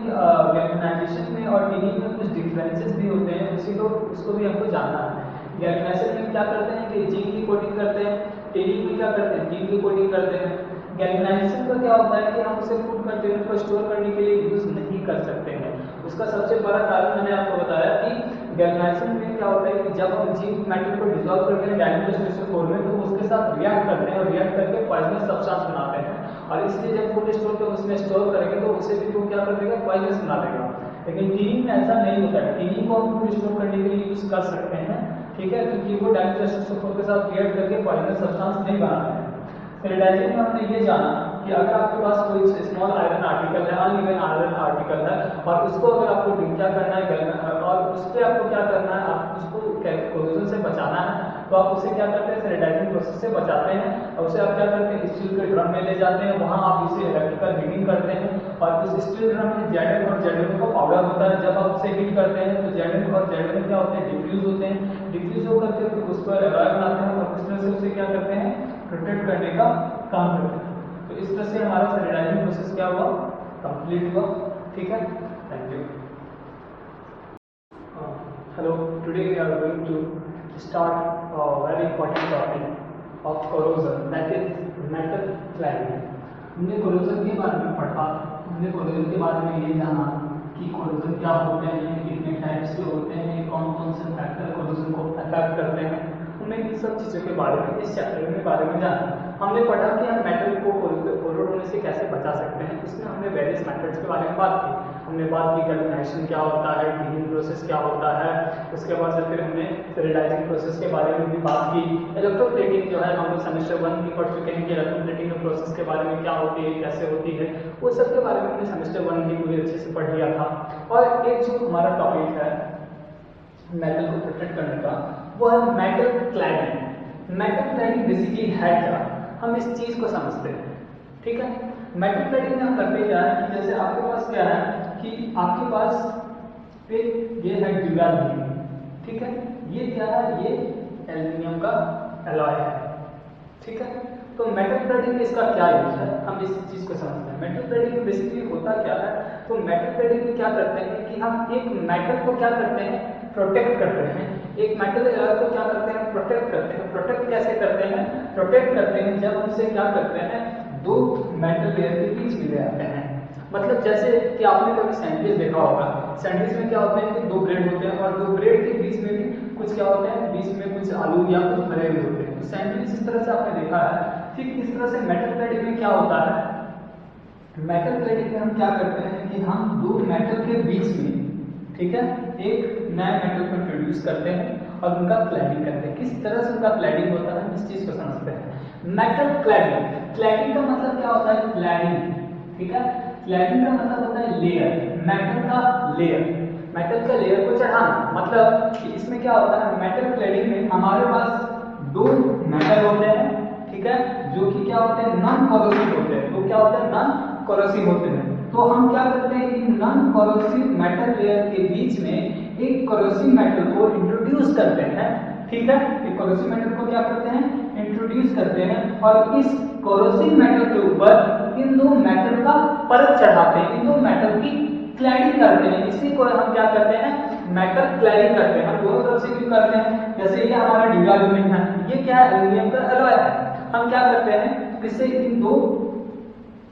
गैल्वेनाइजेशन में और टीनिंग में कुछ डिफरेंसेस भी होते हैं, उसको भी हमको जानना है। गैल्वेनाइजेशन में क्या करते हैं कि जिंक की कोटिंग करते हैं, टीनिंग में क्या करते हैं, जिंक की कोटिंग करते हैं। गैल्वेनाइजेशन का क्या होता है कि हम उसे फूड कंटेनर को स्टोर करने के लिए यूज नहीं कर सकते हैं। उसका सबसे बड़ा कारण मैंने आपको बताया कि गैल्वेनाइजेशन में क्या होता है कि जब हम जिंक मेटल को डिसॉल्व करते हैं डायल्यूट फॉर में, तो उसके साथ रिएक्ट करते हैं और रिएक्ट करके पॉइजनस सब्सटेंस बनाते हैं। और इसलिए जब फूड स्टोर पे उसमें स्टोर करेंगे तो उसे भी वो क्या कर देगा, पॉइजनस बना देगा। लेकिन टीनिंग में ऐसा नहीं होता है। टीनिंग को हम फूड स्टोर करने के लिए यूज कर सकते हैं, ठीक है, क्योंकि वो डाइनिट्रोसल्फोर के साथ रिएक्ट करके पॉइजनस सब्सटेंस नहीं बनाते हैं। स्टेरिलाइजेशन में हमने ये जाना कि अगर आपके पास कोई स्मॉल आयरन आर्टिकल है, अनइवन आयरन आर्टिकल है, और उसको अगर आपको क्या करना है और उस पर आपको क्या करना है, आप उसको कोरोजन से बचाना है, तो आप उसे क्या करते हैं, स्टेरिलाइजिंग प्रोसेस से बचाते हैं, और उसे आप क्या करते हैं, स्टील के ड्रम में ले जाते हैं, वहाँ आप इसे इलेक्ट्रिकल हीटिंग करते हैं, और उस स्टील ड्रम में जेडन और जेडन का पाउडर होता है। जब आप उसे हीट करते हैं तो जेडन और जेडन क्या होते हैं, डिफ्यूज होते हैं, डिफ्यूज होकर के फिर उस पर एलॉय बनाते हैं, और इस तरह से उसे क्या करते हैं, प्रोटेक्ट करने का काम करते हैं। तो इस तरह से हमारा स्टेरिलाइजिंग प्रोसेस क्या हुआ, कंप्लीट हुआ, ठीक है। Thank you. Hello, today we are going to start a very important topic of corrosion, that is metal cladding. हमने corrosion के बारे में पढ़ा, हमने corrosion के बारे में ये जाना कि corrosion क्या होते हैं, कितने टाइप्स के होते हैं, कौन कौन से फैक्टर corrosion को अफेक्ट करते हैं, हमने इन सब चीज़ों के बारे में इस चैप्टर के बारे में जाना। हमने पढ़ा कि हम मेटल को कोरोड होने से कैसे बचा सकते हैं, इसमें हमने वेरियस मेथड्स के बारे में बात की। हमने बात की गैल्वेनाइजेशन क्या होता है, हीटिंग प्रोसेस क्या होता है, उसके बाद से फिर हमने स्टेरिलाइजिंग प्रोसेस के बारे में भी बात की। इलेक्ट्रोप्लेटिंग जो है हम लोग सेमेस्टर 1 में पढ़ चुके हैं कि इलेक्ट्रोप्लेटिंग प्रोसेस के बारे में क्या होती है, कैसे होती है, वो सब के बारे में हमने सेमेस्टर 1 भी पूरी अच्छे से पढ़ लिया था। और एक जो हमारा टॉपिक है मेटल को प्रोटेक्ट करने का, वो है metal cladding. Metal cladding basically है क्या, हम इस चीज को समझते हैं, ठीक है। मेटल क्लैडिंग में हम करते क्या है कि जैसे आपके पास क्या है कि आपके पास एक ये है ड्यूरालिटी, ठीक है, ये क्या है, ये एल्युमिनियम का एलॉय है, ठीक है। तो मेटल क्लैडिंग में इसका क्या यूज है, हम इस चीज को समझते हैं। मेटल क्लैडिंग में बेसिकली होता क्या है, तो मेटल क्लैडिंग में क्या करते हैं कि हम एक मेटल को क्या करते हैं, प्रोटेक्ट करते हैं। एक मेटल एलॉय को क्या करते हैं, प्रोटेक्ट करते हैं। प्रोटेक्ट कैसे करते हैं, प्रोटेक्ट करते हैं जब हम इसे क्या करते हैं, दो मेटल लेयर के बीच में ले आते हैं। मतलब जैसे कि आपने कभी सैंडविच देखा होगा, सैंडविच में क्या होते हैं कि दो ब्रेड होते हैं, और दो ब्रेड के बीच में भी कुछ क्या होते हैं, बीच में कुछ आलू या कुछ भरे हुए होते हैं। तो सैंडविच इस तरह से आपने देखा है। ठीक इस तरह से मेटल क्लैडिंग में क्या होता है, मेटल क्लैडिंग में हम क्या करते हैं कि हम दो मेटल के बीच में, ठीक है, एक नया मेटल को इंट्रोड्यूस करते हैं और उनका क्लैडिंग करते हैं। किस तरह से उनका क्लैडिंग होता है, इस चीज को समझते हैं। मेटल क्लैडिंग, क्लैडिंग का मतलब क्या होता है, क्लैडिंग, ठीक है, क्लैडिंग का मतलब होता है लेयर, मेटल का लेयर, मेटल का लेयर को चढ़ाना। मतलब कि इसमें क्या होता है, मेटल क्लैडिंग में हमारे पास दो मेटल होते हैं, ठीक है, जो कि क्या होते हैं, नॉन कोरोसिव होते हैं। तो क्या होते हैं, नॉन कोरोसिव होते हैं। तो हम क्या करते हैं, in non corrosive metal layer के बीच में एक कोरोसिव मेटल को इंट्रोड्यूस करते हैं, ठीक है। एक कोरोसिव मेटल को क्या करते हैं, इंट्रोड्यूस करते हैं, और इस कोरोसिव मेटल के ऊपर इन दो मेटल का परत चढ़ाते हैं, इन दो मेटल की क्लैडिंग करते हैं। इसी को हम क्या करते हैं, मेटल क्लैडिंग करते हैं। हम दोनों तरफ से क्यों करते हैं, जैसे ये हमारा ड्यूराल्यूमिन है, ये क्या है, एल्युमिनियम का एलॉय है। हम क्या करते हैं, इसे इन दो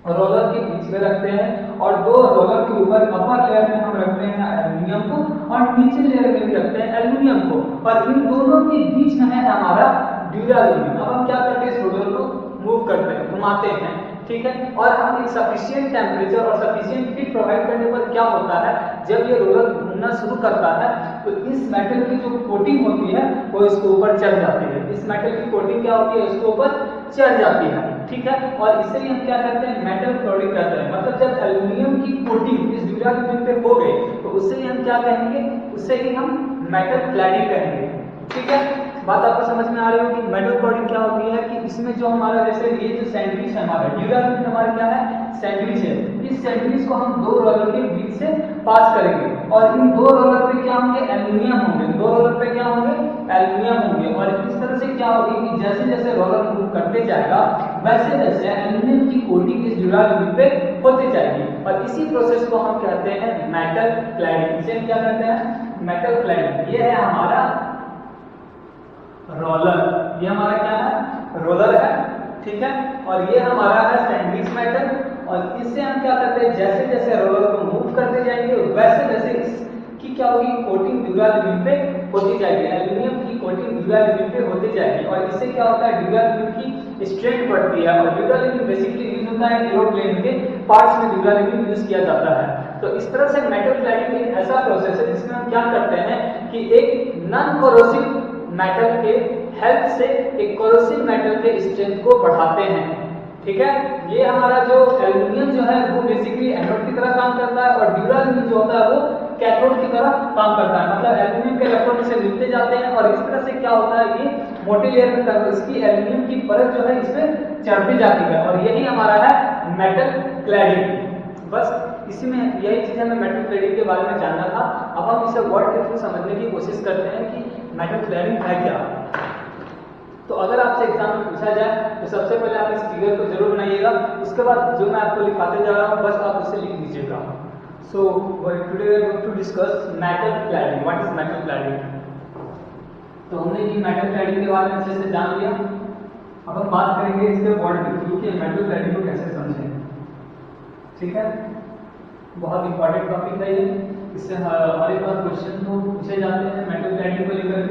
रोलर के बीच में रखते हैं, और दो रोलर के ऊपर अपर लेयर में हम रखते हैं एल्युमिनियम को, और नीचे लेयर में भी रखते हैं एल्युमिनियम को, और इन दोनों के बीच में है हमारा ड्यूराल्यूमिन। अब हम क्या करते हैं, इस रोलर को मूव करते हैं, घुमाते हैं, ठीक है, और हम एक सफिशिएंट टेम्परेचर और सफिशिएंट हीट प्रोवाइड करने पर क्या होता है, जब ये रोलर घूमना शुरू करता है तो इस मेटल की जो कोटिंग होती है वो इसके ऊपर चढ़ जाती है। इस मेटल की कोटिंग क्या होती है, इसके ऊपर चढ़ जाती है, ठीक है, और इसे ही हम क्या कहते हैं, मेटल कोटिंग कहते हैं। मतलब जब एल्युमिनियम की कोटिंग इस ड्यूराल्यूमिन पे हो गई तो उससे ही हम क्या कहेंगे, उससे ही हम मेटल क्लैडिंग कहेंगे, ठीक है। बात आपको समझ में आ रही होगी। मेटल कोटिंग क्या होती है कि इसमें जो हमारा जैसे ये जो सैंडविच है, हमारा ड्यूराल्यूमिन हमारा क्या है, सैंडविच है। इस सैंडविच को हम दो रोलर के बीच से पास करेंगे, और इन दो रोलर पे क्या होंगे, एल्युमिनियम होंगे, दो रोलर पे क्या होंगे, एल्युमिनियम होंगे, और इस तरह से क्या होगी कि जैसे जैसे रोलर मूव करते जाएगा वैसे वैसे एल्युमिनियम की कोटिंग इस ड्यूराल्यूमिन पे होती जाएगी, और इसी प्रोसेस को हम कहते हैं मेटल क्लैडिंग। इसे क्या कहते हैं, मेटल क्लैडिंग। ये है हमारा रोलर, ये हमारा क्या है, रोलर है, ठीक है, और ये हमारा है सैंडविच मेटल, और इससे हम क्या करते हैं, जैसे जैसे रोलर को मूव करते जाएंगे वैसे वैसे इसकी क्या होगी, कोटिंग ड्यूराल्यूमिन पे होती जाएगी, एल्युमिनियम की कोटिंग ड्यूराल्यूमिन पे होती जाएगी, और इससे क्या होता है, ड्यूराल्यूमिन की स्ट्रेंथ बढ़ती है। और ड्यूराल्यूमिन बेसिकली यूज होता है एरोप्लेन के पार्ट्स में, ड्यूराल्यूमिन यूज किया जाता है। तो इस तरह से मेटल क्लैडिंग एक ऐसा प्रोसेस है जिसमें हम क्या करते हैं कि एक नॉन कोरोसिव मेटल के हेल्प से एक कोरोसिव मेटल के स्ट्रेंथ को बढ़ाते हैं। ठीक है, ये हमारा जो एल्यूमिनियम जो है वो बेसिकली एनोड की तरह काम करता है और ड्यूराल्यूमिनियम जो होता है वो कैथोड की तरह काम करता है। मतलब एल्यूमिनियम के इलेक्ट्रॉन से मिलते जाते हैं और इस तरह से क्या होता है, ये मोटी लेयर में इसकी एल्यूमिनियम की परत जो है इसमें चढ़ती जाती है और यही हमारा है मेटल क्लैडिंग। बस इसी में यही चीज हमें मेटल क्लैडिंग के बारे में जानना था। अब हम इसे वर्ड के थ्रू समझने की कोशिश करते हैं कि मेटल क्लैडिंग है क्या। तो अगर आपसे एग्जाम में पूछा जाए तो सबसे पहले आप इस फिगर को जरूर बनाइएगा, उसके बाद जो मैं आपको लिखाते जा रहा हूँ बस आप उसे लिख लीजिएगा। So today we are going to discuss metal cladding. What is metal cladding? तो हमने ये मेटल क्लैडिंग के बारे में अच्छे से जान लिया। अब हम बात करेंगे इसके वर्ड के थ्रू कि मेटल क्लैडिंग को कैसे समझें। ठीक है, बहुत इंपॉर्टेंट टॉपिक है ये, इससे हर एक बार क्वेश्चन तो पूछे जाते हैं मेटल क्लैडिंग को लेकर।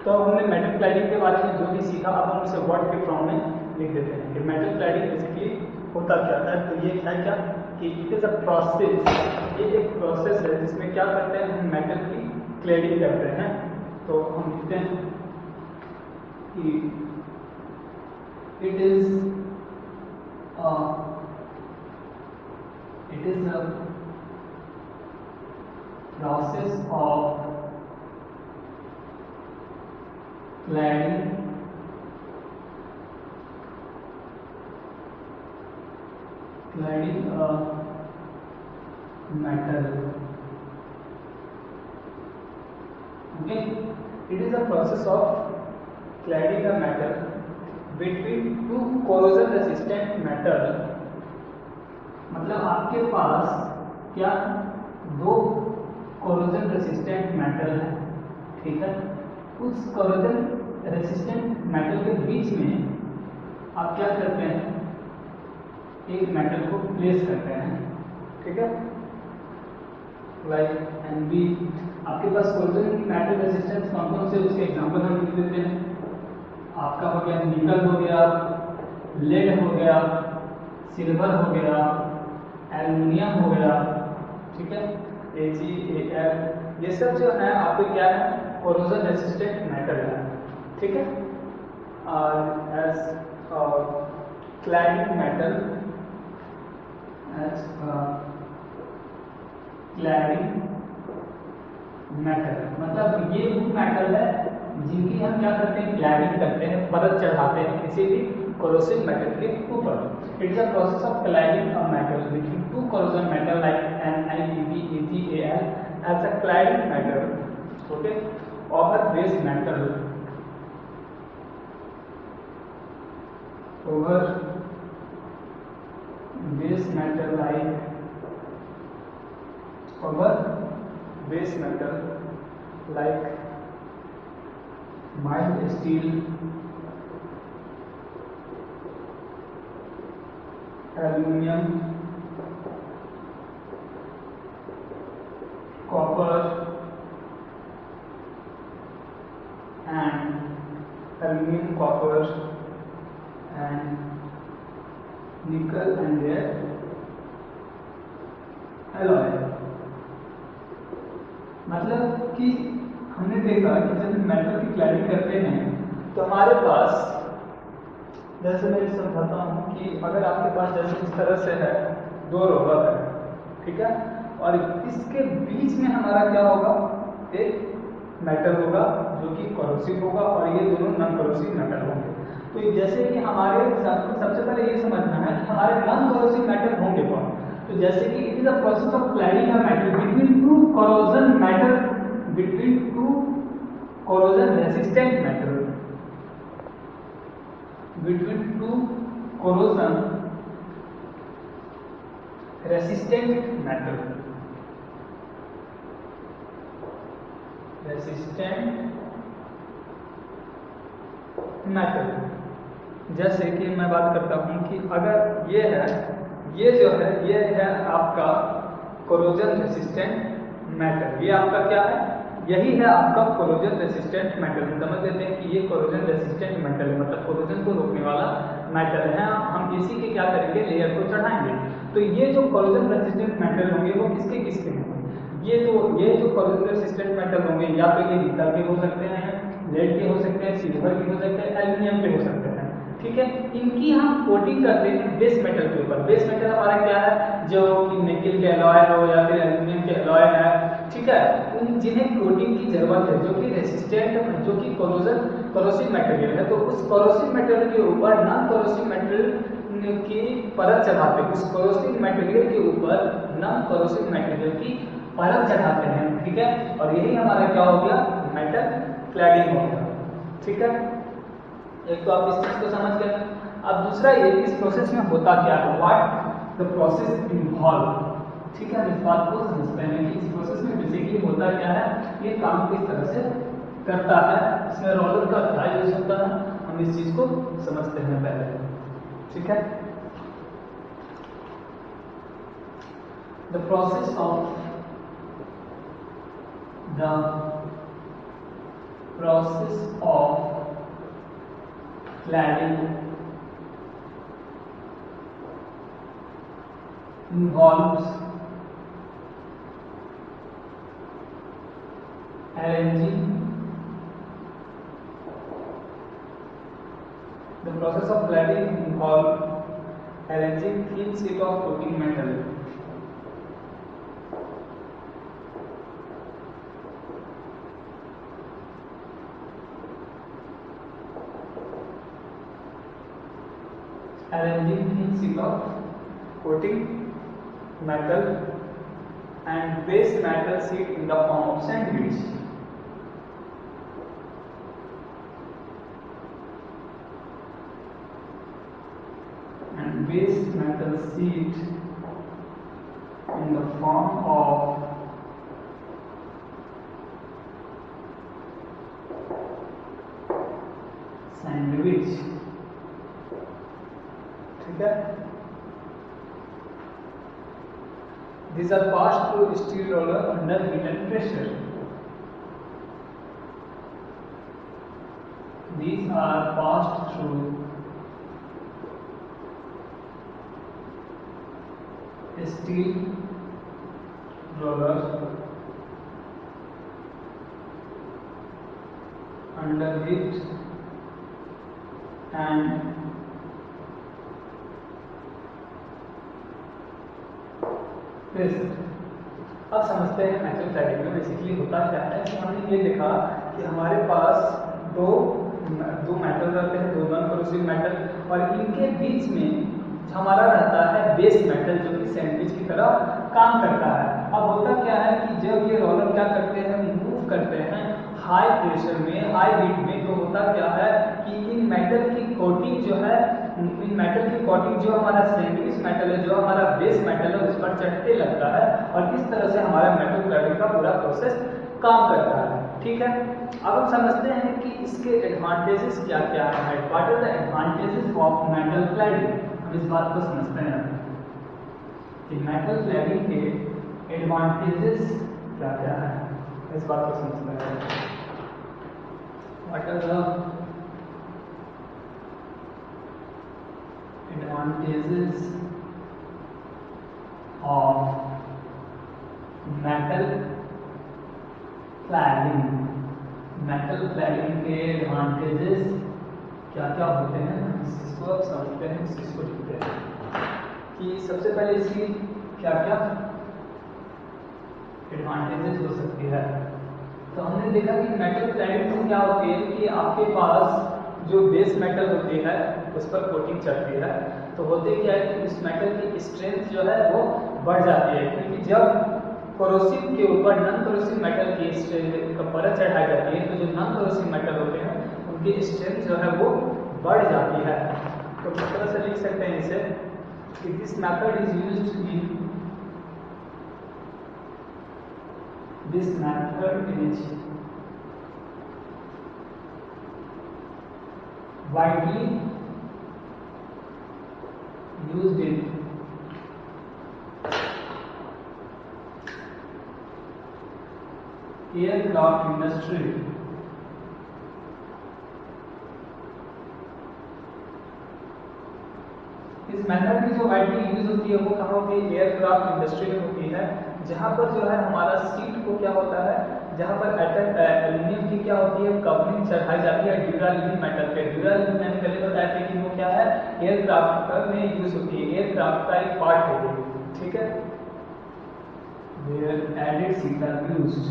तो हमने मेटल क्लैडिंग के बारे में जो भी सीखा अब हम उसे वर्ड के फॉर्म में लिख देते हैं कि मेटल क्लैडिंग बेसिकली होता क्या है। तो ये है क्या कि इट इज अ प्रोसेस, ये एक प्रोसेस है जिसमें क्या करते हैं हम मेटल की क्लैडिंग करते हैं। तो हम लिखते हैं कि it is a process of cladding a metal. Okay, it is a process of cladding a metal between two corrosion resistant metal. मतलब आपके पास क्या दो corrosion resistant metal है, ठीक है। उस कोरोजन रेसिस्टेंट मेटल के बीच में आप क्या करते हैं, एक मेटल को प्लेस करते हैं। ठीक है, लाइक एनबी आपके पास कोरोजन मेटल रेसिस्टेंस कौन कौन से उसके एग्जांपल हम लिख देते हैं। आपका हो गया निकल हो गया, लेड हो गया, सिल्वर हो गया, एल्युमिनियम हो गया। ठीक है, AgAl ये सब जो है आपके क्या है कोरोजन रेसिस्टेंट मेटल है। ठीक है, as cladding metal, as cladding metal मतलब ये वो मेटल है जिनकी हम क्या करते हैं क्लैडिंग करते हैं, परत चढ़ाते हैं किसी भी कोरोसिव मेटल के ऊपर। It is a process of cladding a metal between two corrosion metal like NiPbAgAl as a cladding metal, okay, over base metal, over base metal like mild steel, aluminium, copper and aluminium, copper and nickel and their alloy। मतलब कि हमने देखा कि जब metal की cladding करते हैं तो हमारे पास, जैसे मैं समझाता हूँ कि अगर आपके पास जैसे इस तरह से है दो रोलर है, ठीक है, और इसके बीच में हमारा क्या होगा, एक मेटल होगा जो कि कोरोसिव होगा और ये दोनों नॉन कोरोसिव मेटल होंगे। तो जैसे कि हमारे सबसे पहले ये समझना है कि हमारे नॉन कोरोसिव मेटल होंगे कौन। तो जैसे कि it is a process of cladding a metal between two corrosion metal, between two corrosion resistant metal, between two corrosion resistant metal, resistant metal. जैसे कि मैं बात करता हूं कि अगर ये है, ये जो है ये है आपका कोरोजन रेसिस्टेंट मेटल, ये आपका क्या है, यही है आपका कोरोजन रेसिस्टेंट मेटल। समझ लेते हैं कि ये कोरोजन रेसिस्टेंट मेटल है, मतलब कोरोजन को रोकने वाला मेटल है। हम इसी के क्या करेंगे, लेयर को चढ़ाएंगे। तो ये जो कोरोजन रेसिस्टेंट मेटल होंगे वो किसके किसके होंगे, ये जो कोरोजन रेसिस्टेंट मेटल होंगे या तो ये निकल के हो सकते हैं, लेड के हो सकते हैं, सिल्वर के हो सकते हैं, एल्यूमिनियम के हो सकते हैं। ठीक है, इनकी हम कोटिंग करते हैं बेस मेटल के ऊपर। बेस मेटल हमारा क्या है, जो कि निकेल के एलॉय हो या फिर एल्यूमिनियम के एलॉय है। ठीक है, जिन्हें कोटिंग की जरूरत है, जो कि रेसिस्टेंट, जो कि कोरोसिव मटेरियल है, तो उस कोरोसिव मटेरियल के ऊपर नॉन कोरोसिव मटेरियल की परत चढ़ाते हैं। उस कोरोसिव मटेरियल के ऊपर नॉन कोरोसिव मटेरियल की परत चढ़ाते हैं। ठीक है, और यही हमारा क्या हो गया, मेटल क्लैडिंग हो गया। ठीक है, एक तो आप इस चीज को समझ गए। अब दूसरा ये, इस प्रोसेस में होता क्या है, व्हाट द प्रोसेस इन्वॉल्व। ठीक है, इस बात को समझते हैं कि इस प्रोसेस में बेसिकली होता क्या है, ये काम किस तरह से करता है, इसमें रोलर का क्या यूज होता है, हम इस चीज को समझते हैं पहले। ठीक है, the process of cladding involves arranging the process of cladding involves arranging thin sheet of coating metal arranging thin sheet of coating metal and base metal sheet in the form of sandwich. And base metal sheet in the form of sandwich. ठीक है, these are passed through steel roller under heat and pressure. These are passed through steel roller under heat and pressure. अब समझते हैं metal cladding में basically होता क्या है। तो हमने ये देखा कि हमारे पास दो मेटल रहते हैं, दो नॉन कोरोसिव मेटल, और इनके बीच में हमारा रहता है बेस मेटल, जो कि सैंडविच की तरह काम करता है। अब होता क्या है कि जब ये रोलर क्या करते हैं, मूव करते हैं हाई प्रेशर में, हाई हीट में, तो होता क्या है कि इन मेटल की कोटिंग जो है, इन मेटल की कोटिंग जो हमारा सैंडविच मेटल है, जो हमारा बेस मेटल है, उस पर चढ़ते लगता है, और इस तरह से हमारा मेटल क्लैडिंग का पूरा प्रोसेस काम करता है। ठीक है, अब हम समझते हैं कि इसके एडवांटेजेस क्या क्या है। What are the advantages of metal cladding. हम इस बात को समझते हैं कि मेटल क्लैडिंग के एडवांटेजेस क्या क्या है, इस बात को समझते हैं। What are the advantages of metal cladding। Metal cladding के एडवांटेजेस क्या क्या होते हैं, इस चीज को आप समझते हैं, इस चीज को लिखते हैं कि सबसे पहले इसकी क्या क्या एडवांटेजेस हो सकती है। तो हमने देखा कि मेटल क्लैडिंग से क्या होती है कि आपके पास जो बेस मेटल होती है उस पर कोटिंग चढ़ती है, तो होते क्या है कि उस मेटल की स्ट्रेंथ जो है वो बढ़ जाती है, क्योंकि जब कोरोसिव के ऊपर नॉन कोरोसिव मेटल की स्ट्रेंथ का परत चढ़ाई जाती है, तो जो नॉन कोरोसिव मेटल होते हैं उनकी स्ट्रेंथ जो है वो बढ़ जाती है। तो किस तरह से लिख सकते हैं इसे कि this method is used in this method is widely used in aircraft industry. इस मेथड की जो वाइडली यूज होती है वो कहाँ होती है? एयरक्राफ्ट इंडस्ट्री में होती है, जहाँ पर जो है हमारा सीट को क्या होता है, जहाँ पर एल्यूमिनियम की क्या होती है, कवरिंग चढ़ाई जाती है ड्यूरालिथी मेटल पे। ड्यूरालिथी मैंने पहले बताया था कि वो क्या है, एयरक्राफ्ट में यूज होती है, एयरक्राफ्ट का एक पार्ट है ये, ठीक है। Where added seat are used,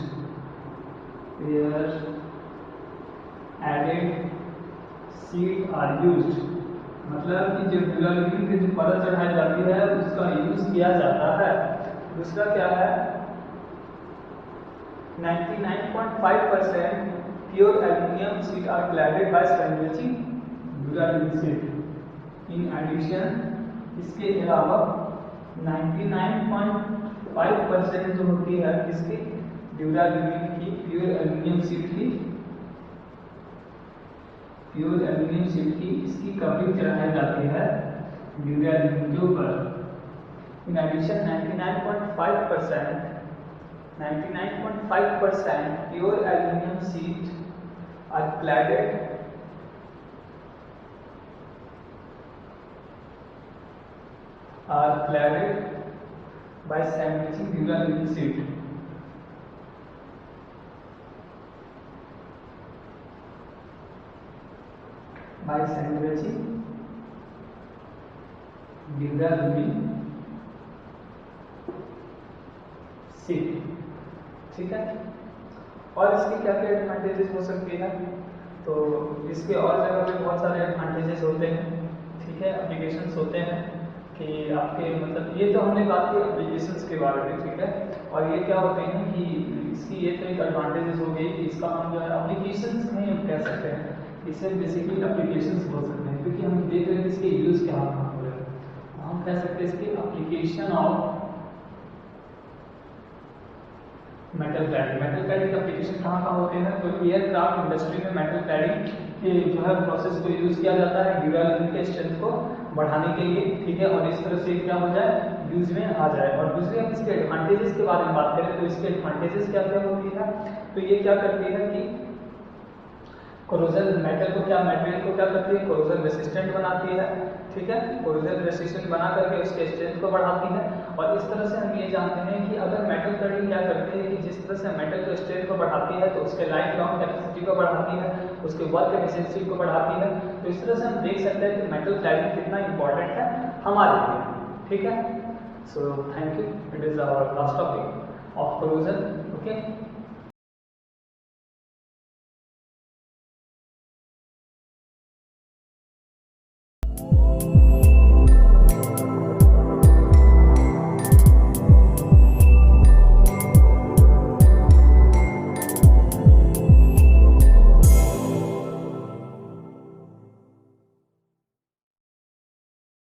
where added seat are used, मतलब कि जो ड्यूरालिथी की जो परत चढ़ाई जाती है उसका यूज किया जाता है। दूसरा क्या है, 99.5% pure aluminium sheet are cladded by sandwiching duralumin sheet. In addition, इसके अलावा 99.5% जो होती है इसकी ड्यूरालिथी की प्योर एल्यूमिनियम सीट की, प्योर एल्यूमिनियम सीट की इसकी कवरिंग चढ़ाई जाती है ड्यूरालिथी के ऊपर। In addition 99.5% pure aluminium sheet are cladded by sandwiching duralumin sheet. by sandwiching duralumin sheet, ठीक है। और इसके क्या क्या एडवांटेजेस हो सकती है, तो इसके और जगह पे बहुत सारे एडवांटेजेस होते हैं, ठीक है, एप्लीकेशंस होते हैं कि आपके मतलब ये तो हमने बात की एप्लीकेशंस के बारे में, ठीक है। और ये क्या होते हैं कि इसकी ये तो एक एडवांटेजेस हो गई कि इसका हम जो है एप्लीकेशंस नहीं हम कह सकते हैं, इससे बेसिकली एप्लीकेशंस बोल सकते हैं, क्योंकि हम देख रहे हैं कि इसके यूज क्या कहाँ हो रहे हैं। हम कह सकते हैं इसके application of metal cladding. Metal cladding application कहाँ कहाँ होते हैं, तो एयरक्राफ्ट इंडस्ट्री में मेटल क्लैडिंग के जो है प्रोसेस को यूज किया जाता है ड्यूरालिथी के स्ट्रेंथ को बढ़ाने के लिए, ठीक है, और इस तरह से क्या हो जाए, यूज में आ जाए। और दूसरी हम इसके एडवांटेजेस के बारे में बात करें तो इसके एडवांटेजेस क्या क्या होती है, तो ये क्या करती है कि कोरोजन मेटल को क्या, मटेरियल को क्या करती है, कोरोजन रेसिस्टेंट बनाती है, ठीक है, कोरोजन रेसिस्टेंट बना करके उसके स्ट्रेंथ को बढ़ाती है। और इस तरह से हम ये जानते हैं कि अगर मेटल क्लैडिंग क्या करती है कि जिस तरह से मेटल के स्ट्रेंथ को बढ़ाती है तो उसके लाइफ लॉन्ग कैपेसिटी को बढ़ाती है, उसके वर्क एफिशिएंसी को बढ़ाती है। तो इस तरह से हम देख सकते हैं कि मेटल क्लैडिंग कितना इंपॉर्टेंट है हमारे लिए, ठीक है। So thank you, it is our last topic of corrosion, okay.